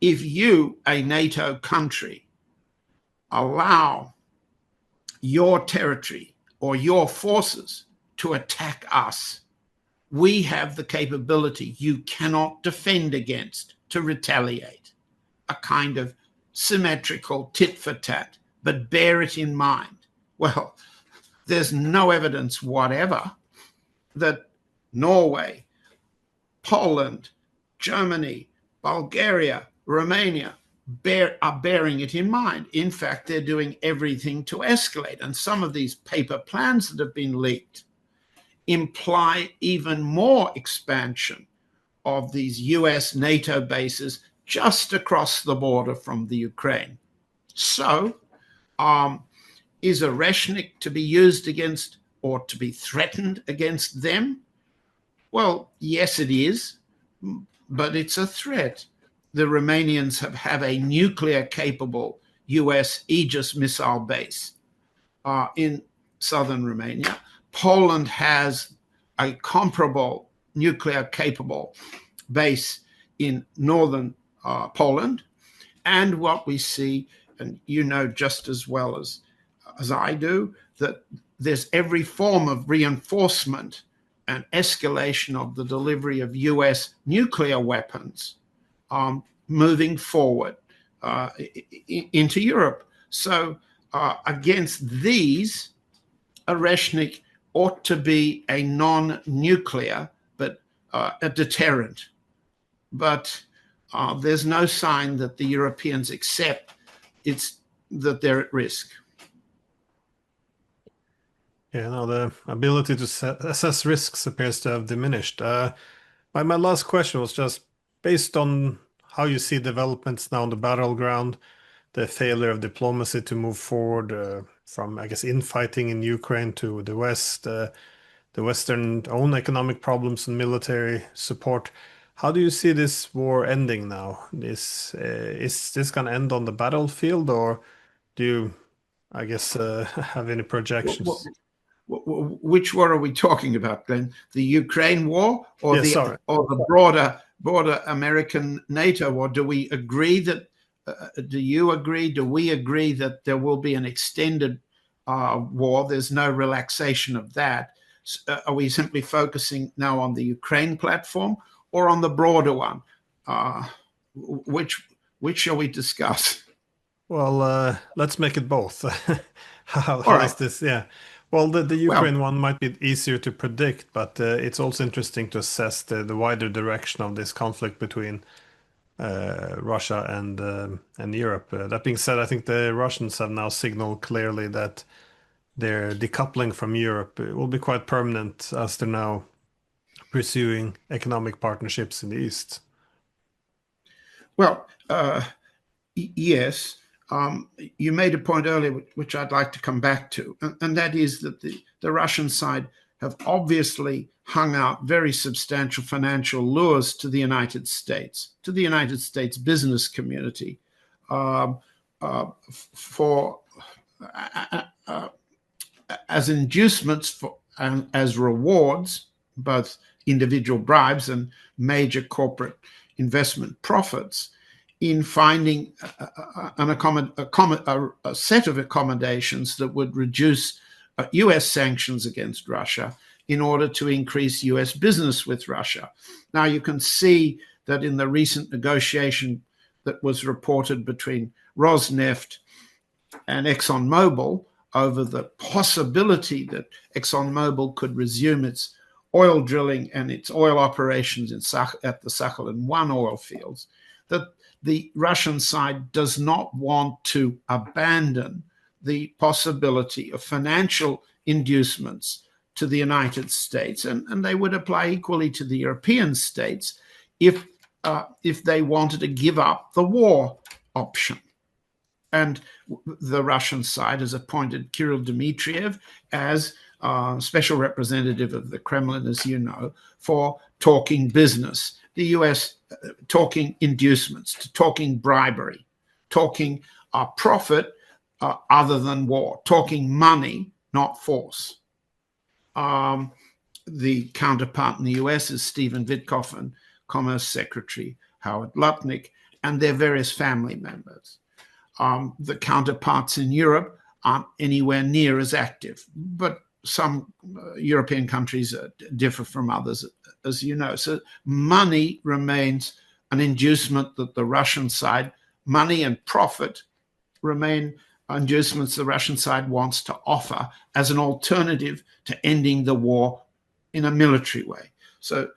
If you, a NATO country, allow your territory or your forces to attack us, we have the capability you cannot defend against to retaliate. A kind of symmetrical tit for tat, but bear it in mind. Well, there's no evidence whatever that Norway, Poland, Germany, Bulgaria, Romania are bearing it in mind. In fact, they're doing everything to escalate. And some of these paper plans that have been leaked imply even more expansion of these US NATO bases just across the border from the Ukraine. So, is Oreshnik to be used against or to be threatened against them? Well, yes, it is, but it's a threat. The Romanians have a nuclear-capable US Aegis missile base in southern Romania. Poland has a comparable nuclear-capable base in northern Poland. And what we see, and you know just as well as I do, that there's every form of reinforcement and escalation of the delivery of US nuclear weapons moving forward into Europe. So against these, Oreshnik ought to be a non-nuclear, but a deterrent. But there's no sign that the Europeans accept that they're at risk. Yeah, no, the ability to assess risks appears to have diminished. My last question was just based on how you see developments now on the battleground, the failure of diplomacy to move forward, from I guess infighting in Ukraine to the West, the Western own economic problems and military support. How do you see this war ending now? Is this going to end on the battlefield, or do you, I guess, have any projections? Which war are we talking about, Glenn? The Ukraine war or Yeah, the sorry. broader American NATO war? Do we agree that? Do you agree? Do we agree that there will be an extended war? There's no relaxation of that. Are we simply focusing now on the Ukraine platform or on the broader one? Which shall we discuss? Well, let's make it both. All How right. does this? Yeah. Well, the Well, Ukraine one might be easier to predict, but it's also interesting to assess the wider direction of this conflict between Russia and Europe. That being said, I think the Russians have now signaled clearly that their decoupling from Europe will be quite permanent as they're now pursuing economic partnerships in the East. well, yes. You made a point earlier, which I'd like to come back to, and that is that the Russian side have obviously hung out very substantial financial lures to the United States, business community, uh, for as inducements for and as rewards, both individual bribes and major corporate investment profits in finding a set of accommodations that would reduce US sanctions against Russia in order to increase US business with Russia. Now, you can see that in the recent negotiation that was reported between Rosneft and ExxonMobil over the possibility that ExxonMobil could resume its oil drilling and its oil operations at the Sakhalin-1 oil fields, that the Russian side does not want to abandon the possibility of financial inducements to the United States, and they would apply equally to the European states if they wanted to give up the war option. And the Russian side has appointed Kirill Dmitriev as special representative of the Kremlin, as you know, for talking business. The US talking inducements, talking bribery, talking profit other than war, talking money, not force. The counterpart in the US is Stephen Witkoff and Commerce Secretary Howard Lutnick and their various family members. The counterparts in Europe aren't anywhere near as active, but some European countries differ from others, as you know. So money remains an inducement that the Russian side, money and profit remain inducements the Russian side wants to offer as an alternative to ending the war in a military way. So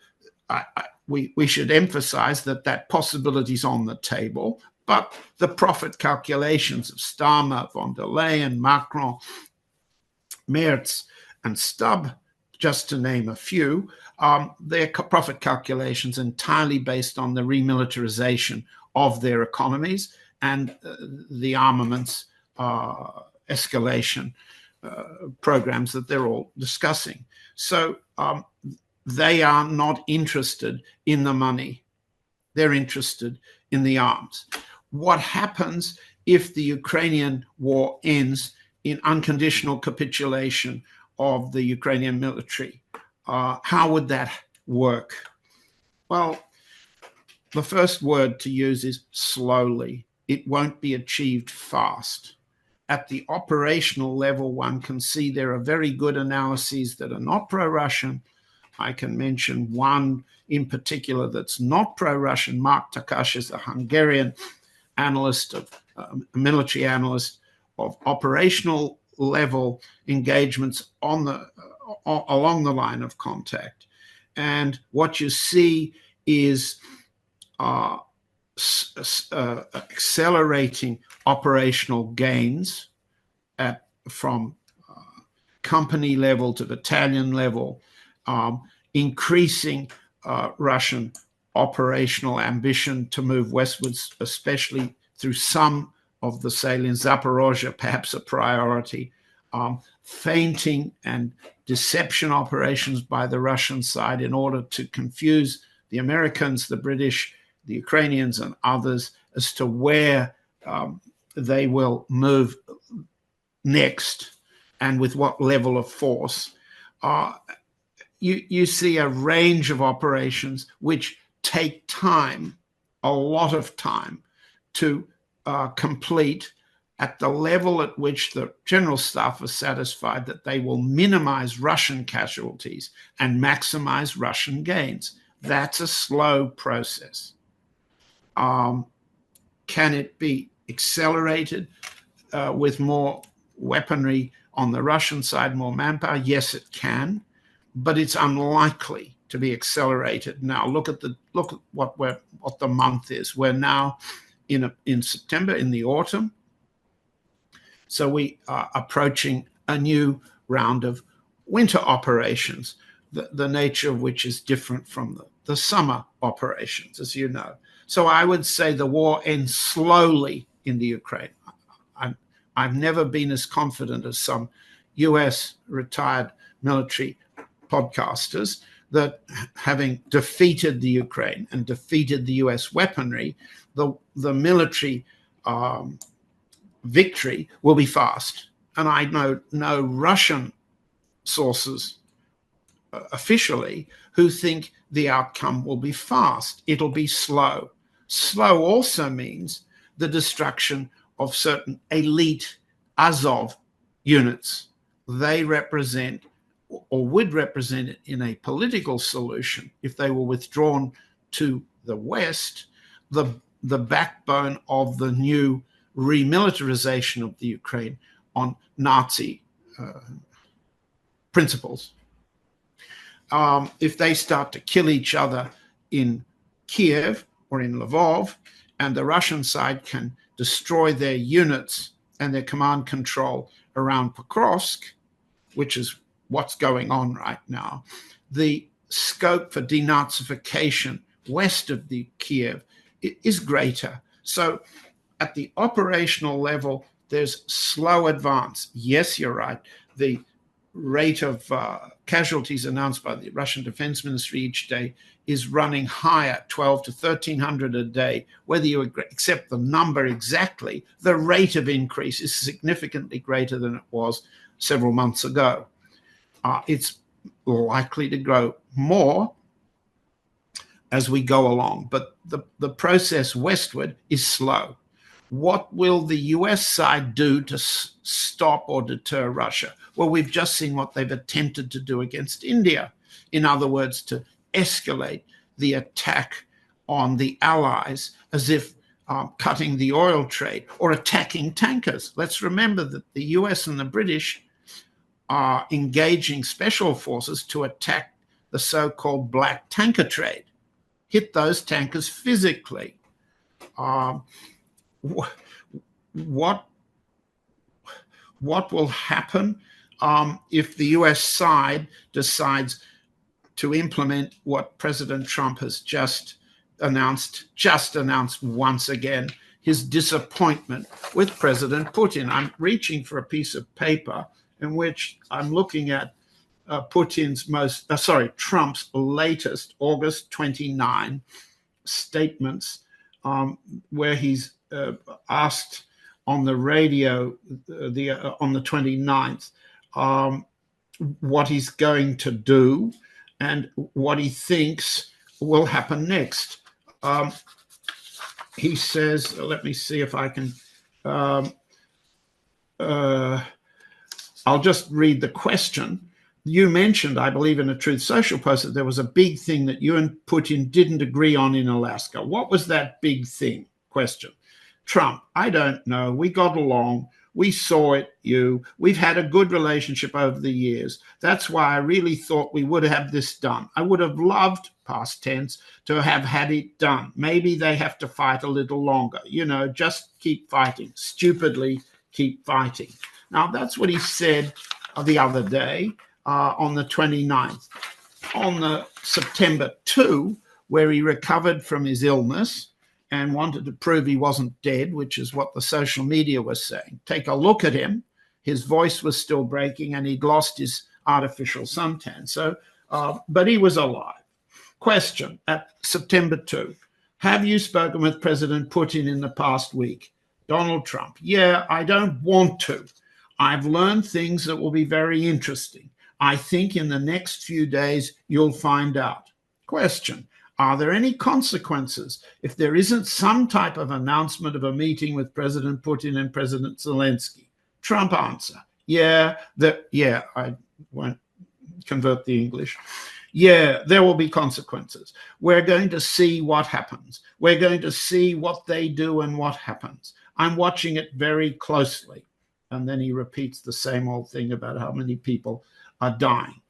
we should emphasize that possibility is on the table, but the profit calculations of Starmer, von der Leyen, Macron, Merz, and Stubb, just to name a few, their profit calculations entirely based on the remilitarization of their economies and the armaments escalation programs that they're all discussing. So they are not interested in the money. They're interested in the arms. What happens if the Ukrainian war ends in unconditional capitulation of the Ukrainian military? How would that work? Well, the first word to use is slowly. It won't be achieved fast. At the operational level, one can see there are very good analyses that are not pro-Russian. I can mention one in particular that's not pro-Russian. Mark Takash is a Hungarian analyst, military analyst of operational level engagements along the line of contact. And what you see is accelerating operational gains from company level to battalion level, increasing Russian operational ambition to move westwards, especially through some of the salient Zaporozhye, perhaps a priority, feinting and deception operations by the Russian side in order to confuse the Americans, the British, the Ukrainians, and others as to where they will move next and with what level of force. You see a range of operations which take time, a lot of time, to complete at the level at which the general staff are satisfied that they will minimize Russian casualties and maximize Russian gains. That's a slow process. Can it be accelerated with more weaponry on the Russian side, more manpower? Yes, it can, but it's unlikely to be accelerated. Now, look at what the month is. We're now in September, in the autumn. So we are approaching a new round of winter operations, the nature of which is different from the summer operations, as you know. So I would say the war ends slowly in the Ukraine. I've never been as confident as some US retired military podcasters that, having defeated the Ukraine and defeated the US weaponry, the military victory will be fast. And I know no Russian sources officially who think the outcome will be fast. It'll be slow. Slow also means the destruction of certain elite Azov units. They represent, or would represent it in a political solution, if they were withdrawn to the West, the backbone of the new remilitarization of the Ukraine on Nazi principles. If they start to kill each other in Kiev or in Lvov, and the Russian side can destroy their units and their command control around Pokrovsk, which is what's going on right now, the scope for denazification west of the Kiev is greater. So at the operational level, there's slow advance. Yes, you're right. The rate of casualties announced by the Russian Defense Ministry each day is running higher, 12 to 1,300 a day. Whether you accept the number exactly, the rate of increase is significantly greater than it was several months ago. It's likely to grow more as we go along, but the process westward is slow. What will the US side do to stop or deter Russia? Well, we've just seen what they've attempted to do against India. In other words, to escalate the attack on the allies as if cutting the oil trade or attacking tankers. Let's remember that the US and the British are engaging special forces to attack the so-called black tanker trade, hit those tankers physically. What will happen if the US side decides to implement what President Trump has just announced once again, his disappointment with President Putin? I'm reaching for a piece of paper in which I'm looking at Trump's latest August 29 statements, where he's asked on the radio on the 29th what he's going to do and what he thinks will happen next. He says, let me see if I can, I'll just read the question. You mentioned, I believe, in a Truth Social post that there was a big thing that you and Putin didn't agree on in Alaska. What was that big thing? Question. Trump, I don't know. We got along. We saw it, we've had a good relationship over the years. That's why I really thought we would have this done. I would have loved, past tense, to have had it done. Maybe they have to fight a little longer. Just keep fighting. Stupidly keep fighting. Now, that's what he said the other day on the 29th. On the September 2, where he recovered from his illness and wanted to prove he wasn't dead, which is what the social media was saying. Take a look at him. His voice was still breaking, and he'd lost his artificial suntan. So, but he was alive. Question at September 2. Have you spoken with President Putin in the past week? Donald Trump. Yeah, I don't want to. I've learned things that will be very interesting. I think in the next few days you'll find out. Question. Are there any consequences if there isn't some type of announcement of a meeting with President Putin and President Zelensky? Trump answer. Yeah, I won't convert the English. Yeah, there will be consequences. We're going to see what happens. We're going to see what they do and what happens. I'm watching it very closely. And then he repeats the same old thing about how many people are dying.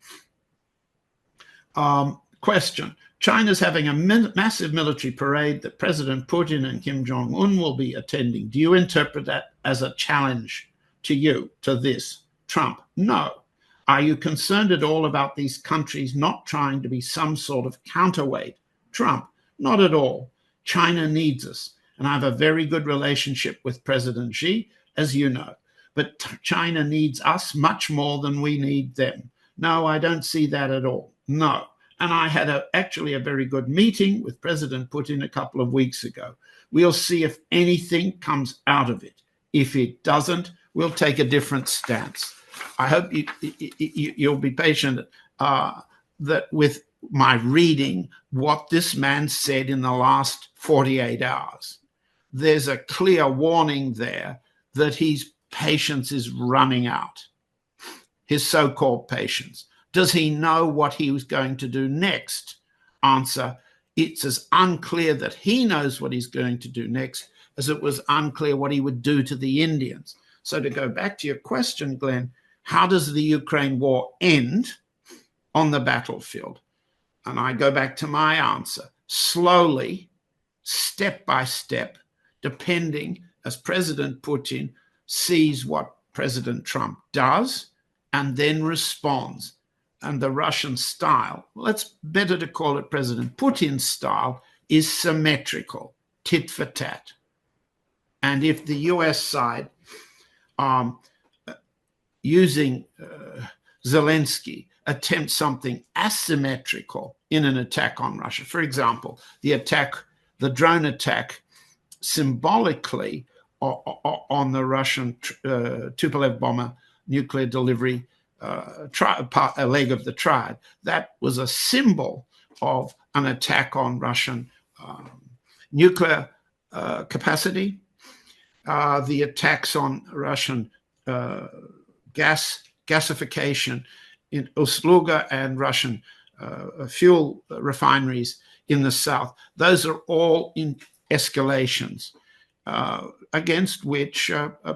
Question. China's having a massive military parade that President Putin and Kim Jong-un will be attending. Do you interpret that as a challenge to you, to this? Trump. No. Are you concerned at all about these countries not trying to be some sort of counterweight? Trump. Not at all. China needs us. And I have a very good relationship with President Xi, as you know. But China needs us much more than we need them. No, I don't see that at all. No. And I had actually a very good meeting with President Putin a couple of weeks ago. We'll see if anything comes out of it. If it doesn't, we'll take a different stance. I hope you'll be patient that with my reading what this man said in the last 48 hours. There's a clear warning there that his patience is running out, his so-called patience. Does he know what he was going to do next? Answer, it's as unclear that he knows what he's going to do next as it was unclear what he would do to the Indians. So to go back to your question, Glenn, how does the Ukraine war end on the battlefield? And I go back to my answer. Slowly, step by step, depending as President Putin sees what President Trump does and then responds. And the Russian style, well, it's better to call it President Putin's style, is symmetrical, tit for tat. And if the US side, using Zelensky, attempt something asymmetrical in an attack on Russia. For example, the drone attack symbolically on the Russian Tupolev bomber nuclear delivery, a leg of the triad. That was a symbol of an attack on Russian nuclear capacity. The attacks on Russian gasification in Ust-Luga and Russian fuel refineries in the south. Those are all in escalations against which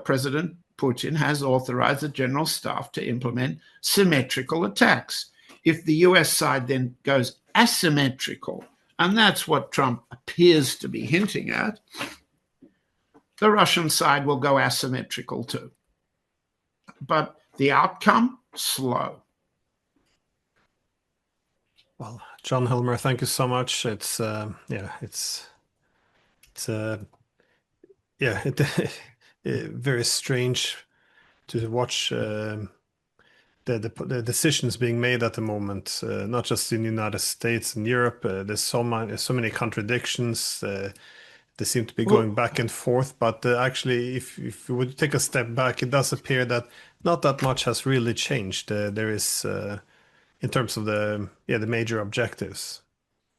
President Putin has authorized the general staff to implement symmetrical attacks. If the US side then goes asymmetrical, and that's what Trump appears to be hinting at, the Russian side will go asymmetrical too. But the outcome, slow. Well, John Helmer, thank you so much. It's very strange to watch the decisions being made at the moment, not just in the United States and Europe. There's so many contradictions. They seem to be going back and forth, but actually, if you would take a step back, it does appear that not that much has really changed. There is, in terms of the major objectives.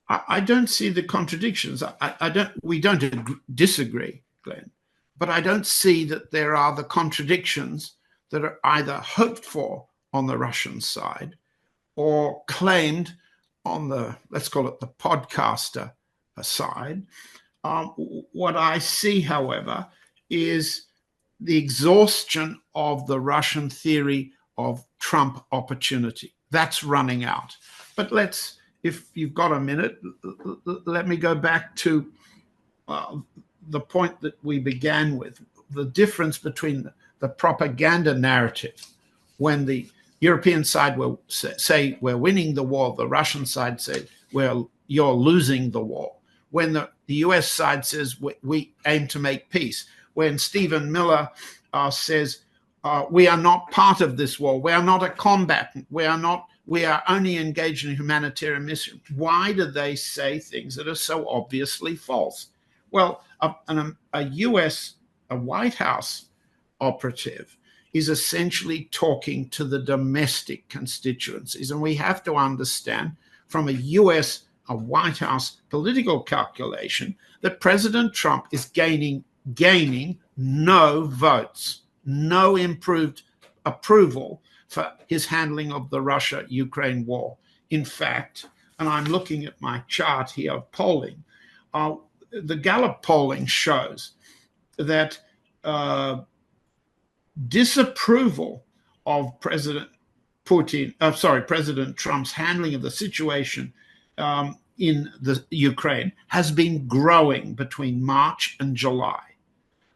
I don't see the contradictions. We don't disagree, Glenn, but I don't see that there are the contradictions that are either hoped for on the Russian side or claimed on the, let's call it the podcaster side. What I see, however, is the exhaustion of the Russian theory of Trump opportunity. That's running out. But if you've got a minute, let me go back to the point that we began with, the difference between the propaganda narrative when the European side will say we're winning the war, the Russian side says, well, you're losing the war. When the US side says we aim to make peace. When Stephen Miller says we are not part of this war. We are not a combatant. We are not. We are only engaged in a humanitarian mission. Why do they say things that are so obviously false? Well, a White House operative is essentially talking to the domestic constituencies. And we have to understand from a White House political calculation that President Trump is gaining no votes, no improved approval for his handling of the Russia-Ukraine war. In fact, and I'm looking at my chart here of polling, the Gallup polling shows that disapproval of President Trump's handling of the situation in the Ukraine has been growing between March and July.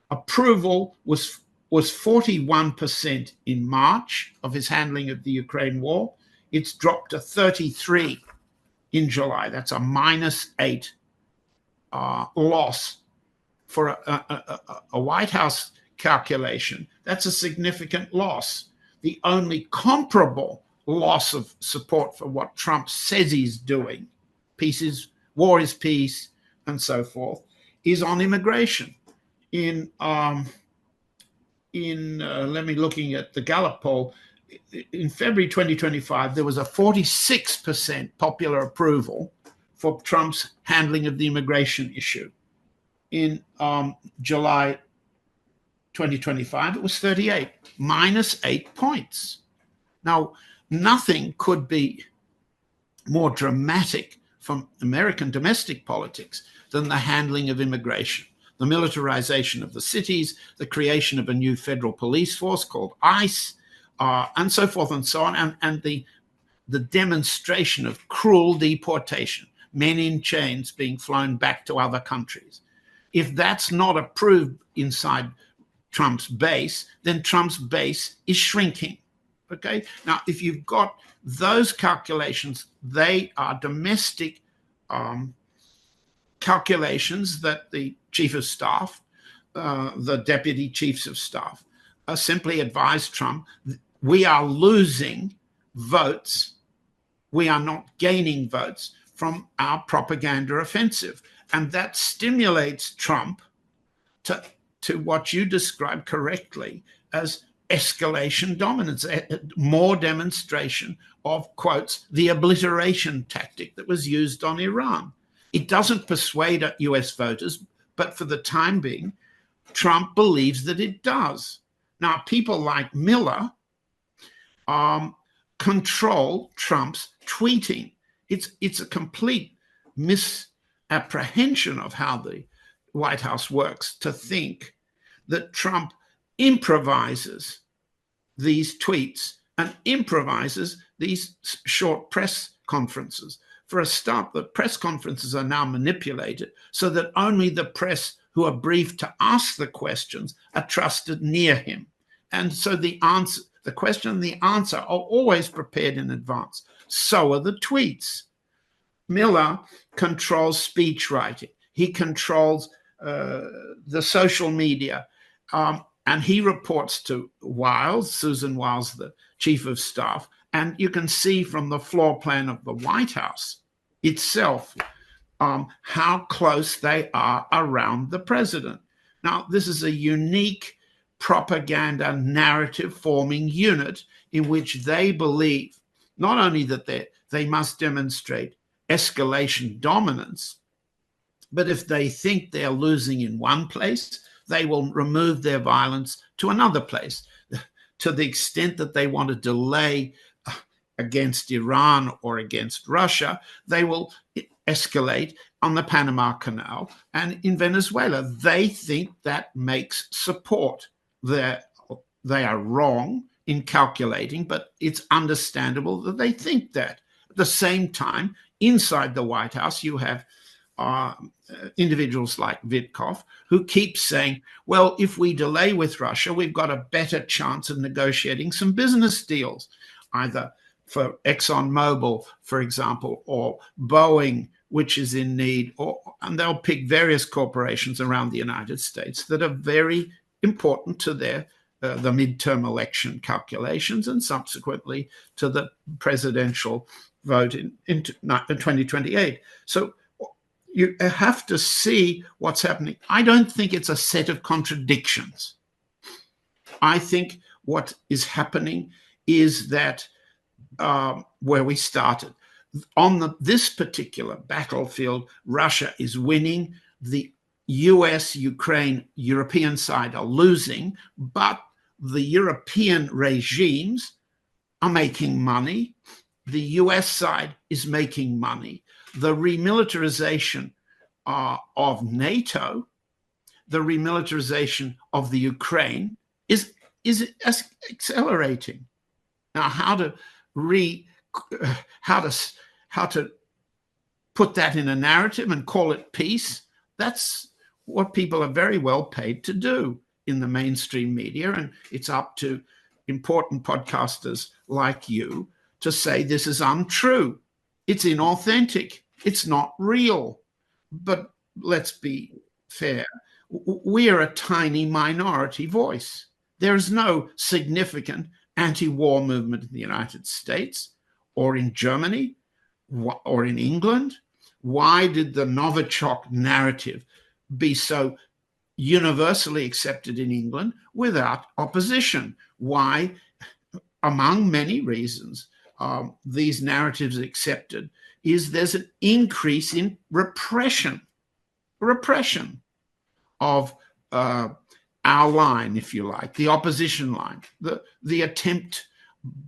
Approval was 41% in March of his handling of the Ukraine war. It's dropped to 33 in July. That's a -8 loss for a White House calculation. That's a significant loss. The only comparable loss of support for what Trump says he's doing, war is peace, and so forth, is on immigration. Let me looking at the Gallup poll, in February 2025, there was a 46% popular approval for Trump's handling of the immigration issue. In July 2025, it was 38, -8 points. Now, nothing could be more dramatic from American domestic politics than the handling of immigration, the militarization of the cities, the creation of a new federal police force called ICE, and so forth and so on, and the demonstration of cruel deportation, men in chains being flown back to other countries. If that's not approved inside Trump's base, then Trump's base is shrinking. Okay? Now, if you've got those calculations, they are domestic calculations that the chief of staff, the deputy chiefs of staff, simply advise Trump, we are losing votes. We are not gaining votes from our propaganda offensive. And that stimulates Trump to what you described correctly as escalation dominance, more demonstration of, quotes, the obliteration tactic that was used on Iran. It doesn't persuade US voters, but for the time being, Trump believes that it does. Now, people like Miller control Trump's tweeting. It's a complete misapprehension of how the White House works to think that Trump improvises these tweets and improvises these short press conferences. For a start, the press conferences are now manipulated so that only the press who are briefed to ask the questions are trusted near him. And so the question and the answer are always prepared in advance. So are the tweets. Miller controls speech writing. He controls the social media. And he reports to Susan Wiles, the chief of staff. And you can see from the floor plan of the White House itself how close they are around the president. Now, this is a unique propaganda narrative forming unit in which they believe not only that they must demonstrate escalation dominance, but if they think they're losing in one place, they will remove their violence to another place. To the extent that they want to delay against Iran or against Russia, they will escalate on the Panama Canal and in Venezuela. They think that makes support. They are wrong in calculating, but it's understandable that they think that. At the same time, inside the White House, you have individuals like Witkoff who keep saying, well, if we delay with Russia, we've got a better chance of negotiating some business deals, either for ExxonMobil, for example, or Boeing, which is in need, and they'll pick various corporations around the United States that are very important to their the midterm election calculations and subsequently to the presidential vote in 2028. So you have to see what's happening. I don't think it's a set of contradictions. I think what is happening is that where we started. On this particular battlefield, Russia is winning. The US, Ukraine, European side are losing, but the European regimes are making money. The US side is making money. The remilitarization of NATO, the remilitarization of the Ukraine is accelerating. Now, how to put that in a narrative and call it peace, that's what people are very well paid to do in the mainstream media. And it's up to important podcasters like you to say this is untrue. It's inauthentic. It's not real. But let's be fair. We are a tiny minority voice. There is no significant anti-war movement in the United States or in Germany or in England. Why did the Novichok narrative be so universally accepted in England without opposition? Why, among many reasons, these narratives accepted is there's an increase in repression of our line, if you like, the opposition line, the attempt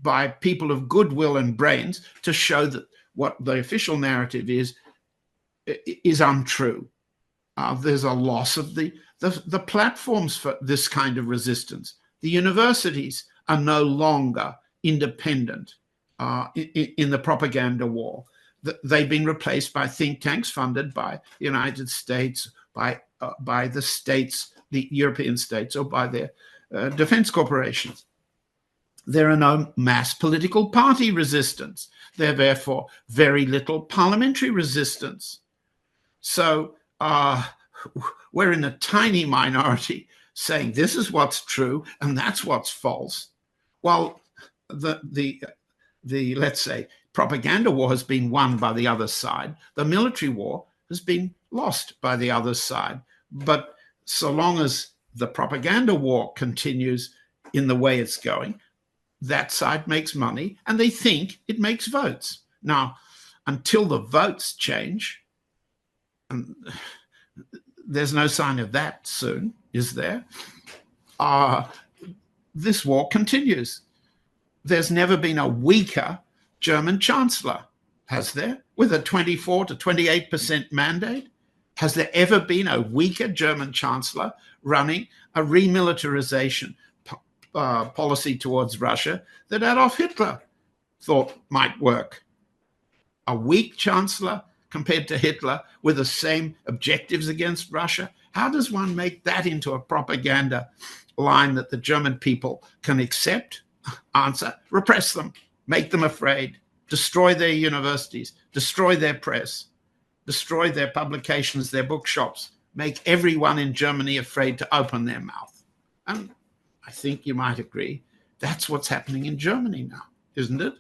by people of goodwill and brains to show that what the official narrative is untrue. There's a loss of the platforms for this kind of resistance. The universities are no longer independent in the propaganda war. They've been replaced by think tanks funded by the United States, by the states, the European states, or by their defense corporations. There are no mass political party resistance. There's therefore very little parliamentary resistance. So we're in a tiny minority saying this is what's true and that's what's false. While the let's say propaganda war has been won by the other side, the military war has been lost by the other side. But so long as the propaganda war continues in the way it's going, that side makes money and they think it makes votes. Now, until the votes change, and there's no sign of that soon, is there? This war continues. There's never been a weaker German chancellor, has there? With a 24 to 28% mandate? Has there ever been a weaker German chancellor running a remilitarization policy towards Russia that Adolf Hitler thought might work? A weak chancellor compared to Hitler with the same objectives against Russia? How does one make that into a propaganda line that the German people can accept? Answer: repress them, make them afraid, destroy their universities, destroy their press, destroy their publications, their bookshops, make everyone in Germany afraid to open their mouth. And I think you might agree that's what's happening in Germany now, isn't it?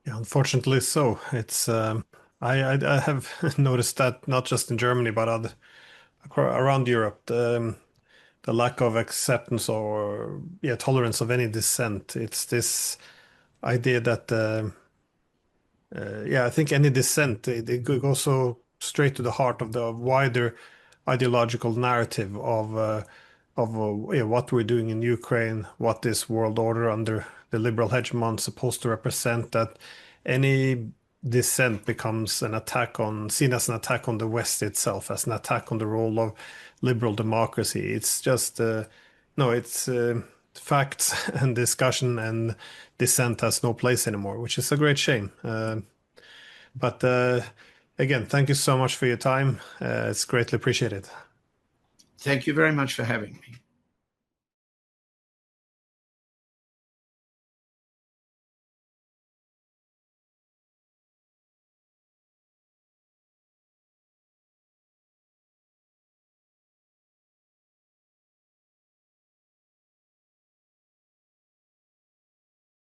Yeah, unfortunately so. It's I have noticed that not just in Germany but around Europe, the lack of acceptance or tolerance of any dissent. It's this idea that I think any dissent it goes so straight to the heart of the wider ideological narrative of what we're doing in Ukraine, what this world order under the liberal hegemon is supposed to represent. That any dissent becomes an attack on, seen as an attack on the West itself, as an attack on the role of liberal democracy. It's just no, it's facts and discussion, and dissent has no place anymore, which is a great shame. But again, thank you so much for your time. It's greatly appreciated. Thank you very much for having me.